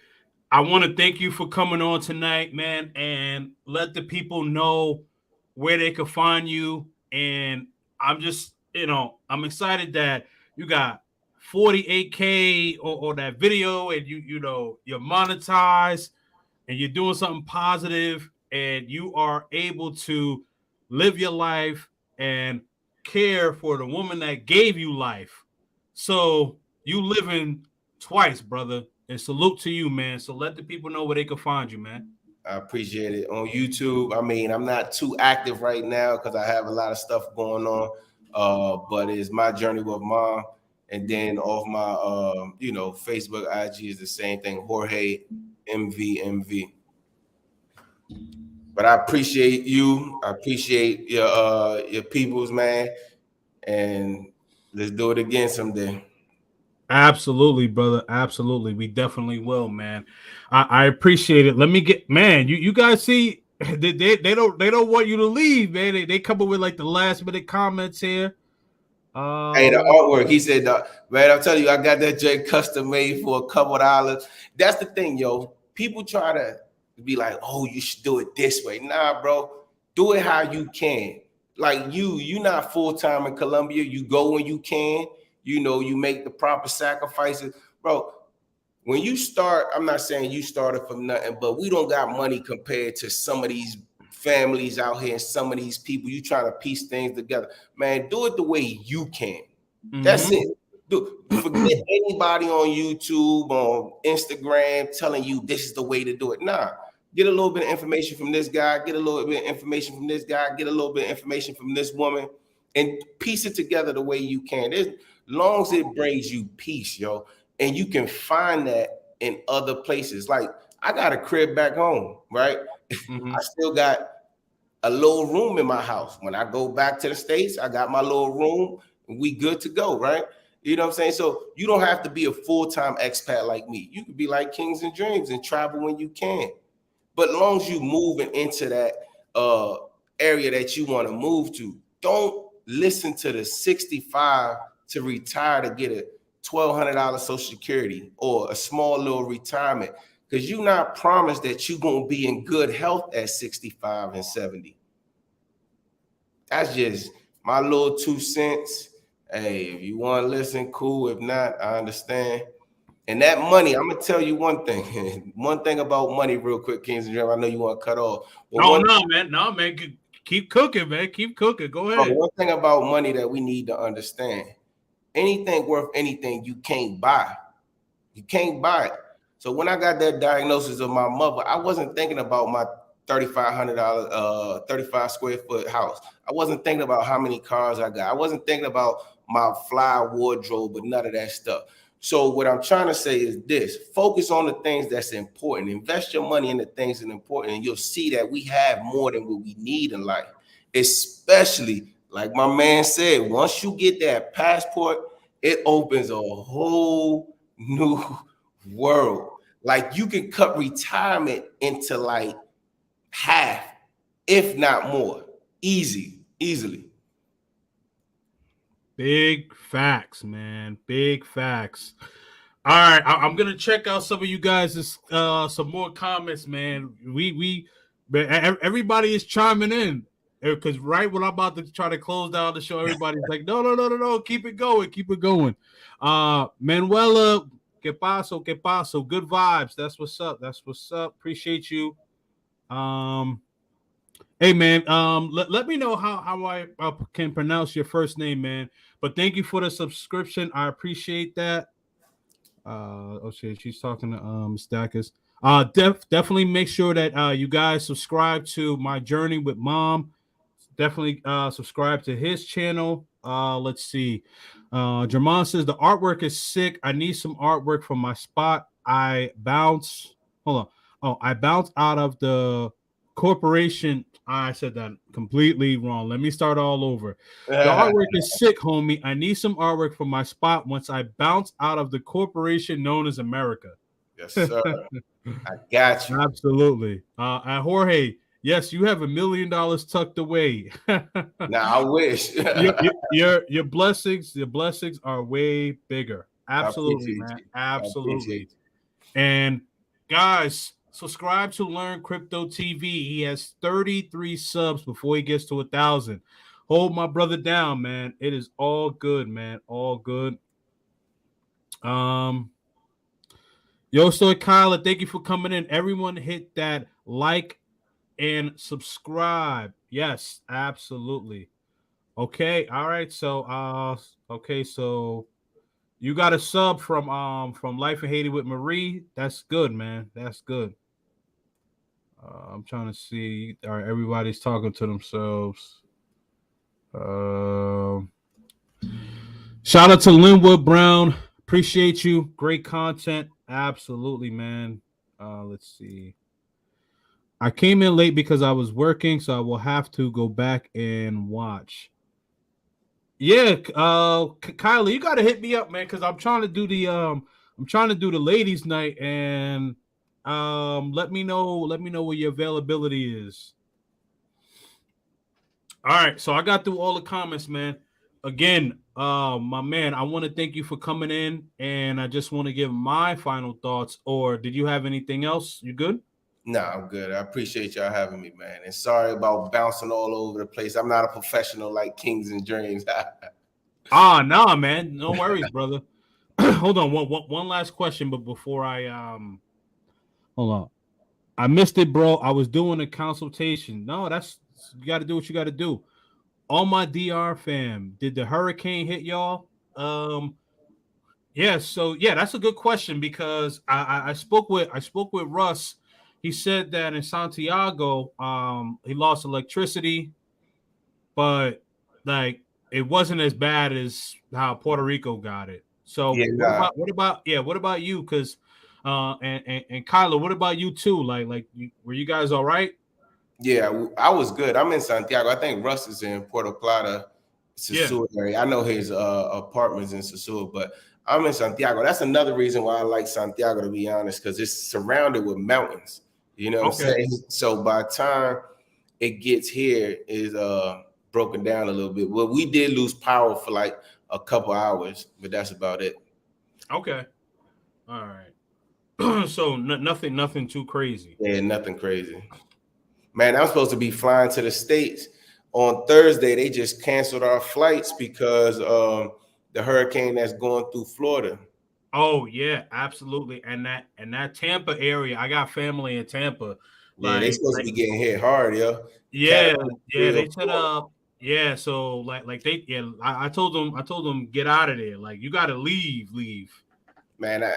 I want to thank you for coming on tonight, man, and let the people know where they can find you. And I'm just, I'm excited that you got 48K or that video, and you're monetized and you're doing something positive, and you are able to live your life and care for the woman that gave you life. So you living twice, brother. And salute to you, man. So let the people know where they can find you, man. I appreciate it. On YouTube, I mean, I'm not too active right now because I have a lot of stuff going on. But it's My Journey with Mom. And then off my Facebook, IG is the same thing, Jorge MVMV. But I appreciate you. I appreciate your peoples, man. And let's do it again someday. Absolutely, brother. Absolutely. We definitely will, man. I appreciate it. Let me get, man, you guys see, they don't want you to leave, man. They come up with like the last minute comments here. Hey, the artwork. He said, man, I'm telling you, I got that J custom made for a couple of dollars. That's the thing, yo. People try to be like, oh, you should do it this way. Nah, bro. Do it how you can. Like you not full-time in Colombia. You go when you can. You make the proper sacrifices. Bro, when you start, I'm not saying you started from nothing, but we don't got money compared to some of these families out here and some of these people. You trying to piece things together. Man, do it the way you can. That's it. Forget anybody on YouTube, on Instagram telling you this is the way to do it. Nah, get a little bit of information from this guy, get a little bit of information from this guy, get a little bit of information from this woman, and piece it together the way you can. As long as it brings you peace, yo, and you can find that in other places. Like I got a crib back home, right? I still got a little room in my house. When I go back to the States, I got my little room and we good to go, right? You know what I'm saying? So you don't have to be a full-time expat like me. You could be like Kings and Dreams and travel when you can. But as long as you moving into that area that you want to move to, don't listen to the 65 to retire to get a $1,200 Social Security or a small little retirement, because you're not promised that you're going to be in good health at 65 and 70. That's just my little 2 cents. Hey, if you want to listen, cool. If not, I understand. And that money, I'm gonna tell you one thing. One thing about money, real quick, Kings and Dream. I know you want to cut off. No, man. No, man. Keep cooking, man. Keep cooking. Go ahead. One thing about money that we need to understand: anything worth anything, you can't buy. You can't buy it. So when I got that diagnosis of my mother, I wasn't thinking about my $3,500, 35 square foot house. I wasn't thinking about how many cars I got. I wasn't thinking about my fly wardrobe, but none of that stuff. So what I'm trying to say is this: focus on the things that's important. Invest your money in the things that are important, and you'll see that we have more than what we need in life. Especially, like my man said, once you get that passport, it opens a whole new world. Like you can cut retirement into like half, if not more, easily. Big facts, man. Big facts. All right, I'm gonna check out some of you guys' some more comments, man. Everybody is chiming in because right when I'm about to try to close down the show, everybody's like, no, keep it going, keep it going. Manuela, que paso, que paso, good vibes. That's what's up. That's what's up. Appreciate you. Hey man, let me know how I can pronounce your first name, man. But thank you for the subscription. I appreciate that. She's talking to Stackers. Definitely make sure that you guys subscribe to My Journey with Mom. Definitely subscribe to his channel. Let's see. Jermon says the artwork is sick. I need some artwork from my spot. I bounce. Hold on. Oh, I bounced out of the corporation. I said that completely wrong. Let me start all over. The artwork is sick, homie. I need some artwork for my spot once I bounce out of the corporation known as America. Yes, sir. I got you. Absolutely. And Jorge, yes, you have $1 million tucked away. Now I wish. your blessings are way bigger. Absolutely, man. Absolutely. And guys, subscribe to Learn Crypto TV. He has 33 subs before he gets to 1,000. Hold my brother down, man. It is all good, man. All good. Yo, so Kyla, thank you for coming in. Everyone hit that like and subscribe. Yes, absolutely. Okay, all right. So so you got a sub from Life in Haiti with Marie. That's good, man. That's good. I'm trying to see. All right, everybody's talking to themselves. Shout out to Linwood Brown. Appreciate you. Great content. Absolutely, man. Let's see. I came in late because I was working, so I will have to go back and watch. Yeah, Kylie, you gotta hit me up, man, because I'm trying to do the ladies' night, and let me know what your availability is. All right, so I got through all the comments, man. Again, my man, I want to thank you for coming in, and I just want to give my final thoughts. Or did you have anything else? You good? No, I'm good. I appreciate y'all having me, man. And sorry about bouncing all over the place. I'm not a professional like Kings and Dreams. Nah, man. No worries, brother. Hold on, one last question, but before I hold on. I missed it, bro. I was doing a consultation. No, that's you got to do what you got to do. All my DR fam, did the hurricane hit y'all? Yeah. So yeah, that's a good question because I spoke with Russ. He said that in Santiago, he lost electricity, but like it wasn't as bad as how Puerto Rico got it. So Yeah, what about you? Because and Kyla, what about you too? Were you guys all right? Yeah, I was good. I'm in Santiago. I think Russ is in Puerto Plata, Sosúa area. I know his apartment's in Sosúa, but I'm in Santiago. That's another reason why I like Santiago, to be honest, because it's surrounded with mountains. You know what I'm saying? So by the time it gets here, is broken down a little bit. Well, we did lose power for like a couple hours, but that's about it. Okay. All right. So nothing too crazy. Yeah, nothing crazy. Man, I'm supposed to be flying to the States on Thursday. They just canceled our flights because the hurricane that's going through Florida. Oh yeah, absolutely. And that Tampa area, I got family in Tampa. Yeah, they supposed to be getting hit hard, yo. Yeah, they said yeah, so I told them get out of there. Like you gotta leave. Man, I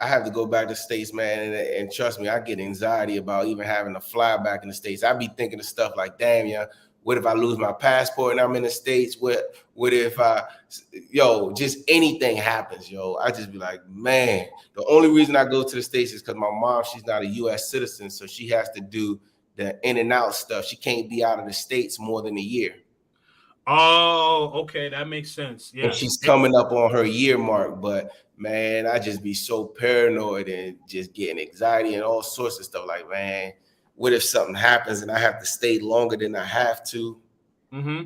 have to go back to the States, man, and trust me, I get anxiety about even having to fly back in the States. I be thinking of stuff like, damn, yeah, What if I lose my passport and I'm in the States? What if just anything happens, yo? I just be like, man, the only reason I go to the States is because my mom, she's not a U.S. citizen, so she has to do the in and out stuff. She can't be out of the States more than a year. Oh, okay, that makes sense. Yeah, And she's coming up on her year mark, but man, I just be so paranoid and just getting anxiety and all sorts of stuff. Like, man, what if something happens and I have to stay longer than I have to? Mm-hmm.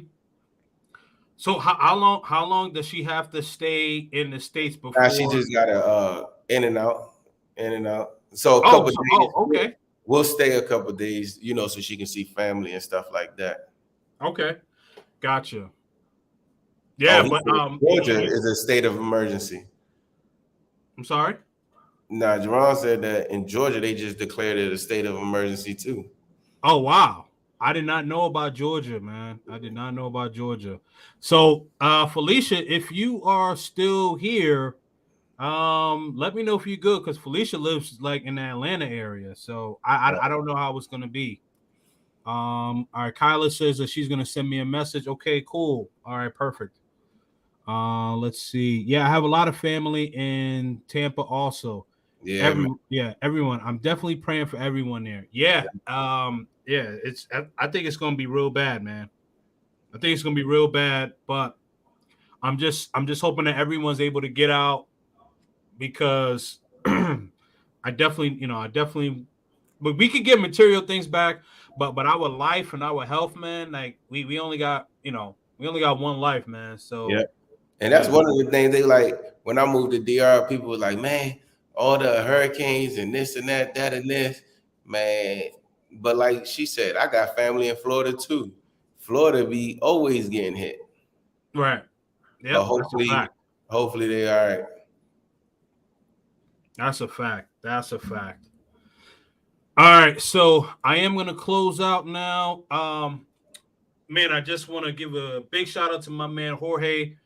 So how long does she have to stay in the States before? Now she just gotta in and out. So a couple days. Okay. We'll stay a couple days, so she can see family and stuff like that. Okay, gotcha. Yeah, but Georgia is a state of emergency. I'm sorry. Nah, Jerron said that in Georgia they just declared it a state of emergency too. Oh wow, I did not know about Georgia, man. I did not know about Georgia. So, Felicia, if you are still here, let me know if you're good, because Felicia lives like in the Atlanta area. So I don't know how it's gonna be. All right, Kyla says that she's gonna send me a message. Okay, cool. All right, perfect. Let's see. Yeah, I have a lot of family in Tampa also. Yeah, everyone. I'm definitely praying for everyone there. Yeah. It's I think it's gonna be real bad, man. I think it's gonna be real bad, but I'm just hoping that everyone's able to get out, because I definitely but we could get material things back, but our life and our health, man, like we only got one life, man. So yeah. And that's one of the things they like when I moved to DR, people were like, man, all the hurricanes and this and that and this, man. But like she said, I got family in Florida too. Florida be always getting hit. Right. Yeah. Hopefully they all right. That's a fact. All right. So I am gonna close out now. Man, I just want to give a big shout out to my man Jorge.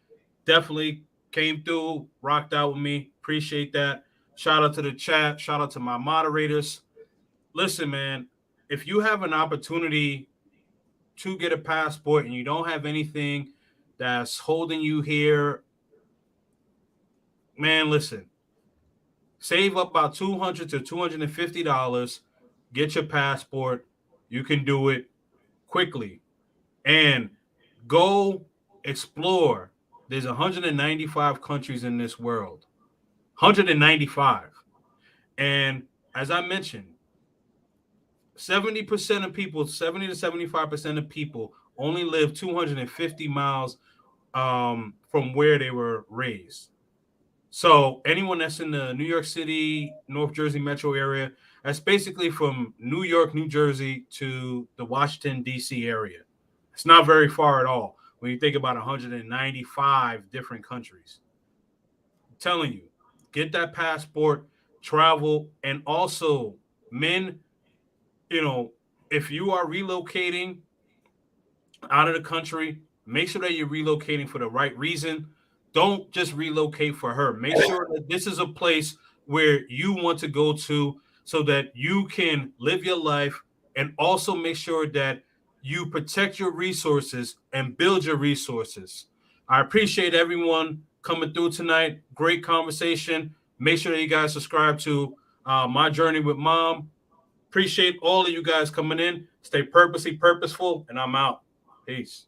Definitely came through, rocked out with me. Appreciate that. Shout out to the chat. Shout out to my moderators. Listen, man, if you have an opportunity to get a passport and you don't have anything that's holding you here, man, listen. Save up about $200 to $250. Get your passport. You can do it quickly. And go explore. There's 195 countries in this world. 195. And as I mentioned, 70% of people, 70 to 75% of people only live 250 miles from where they were raised. So anyone that's in the New York City, North Jersey metro area, that's basically from New York, New Jersey to the Washington, D.C. area. It's not very far at all when you think about 195 different countries. I'm telling you, get that passport, travel, and also, men, if you are relocating out of the country, make sure that you're relocating for the right reason. Don't just relocate for her. Make sure that this is a place where you want to go to so that you can live your life, and also make sure that you protect your resources and build your resources. I appreciate everyone coming through tonight. Great conversation. Make sure that you guys subscribe to My Journey with Mom. Appreciate all of you guys coming in. Stay purposeful, and I'm out. Peace.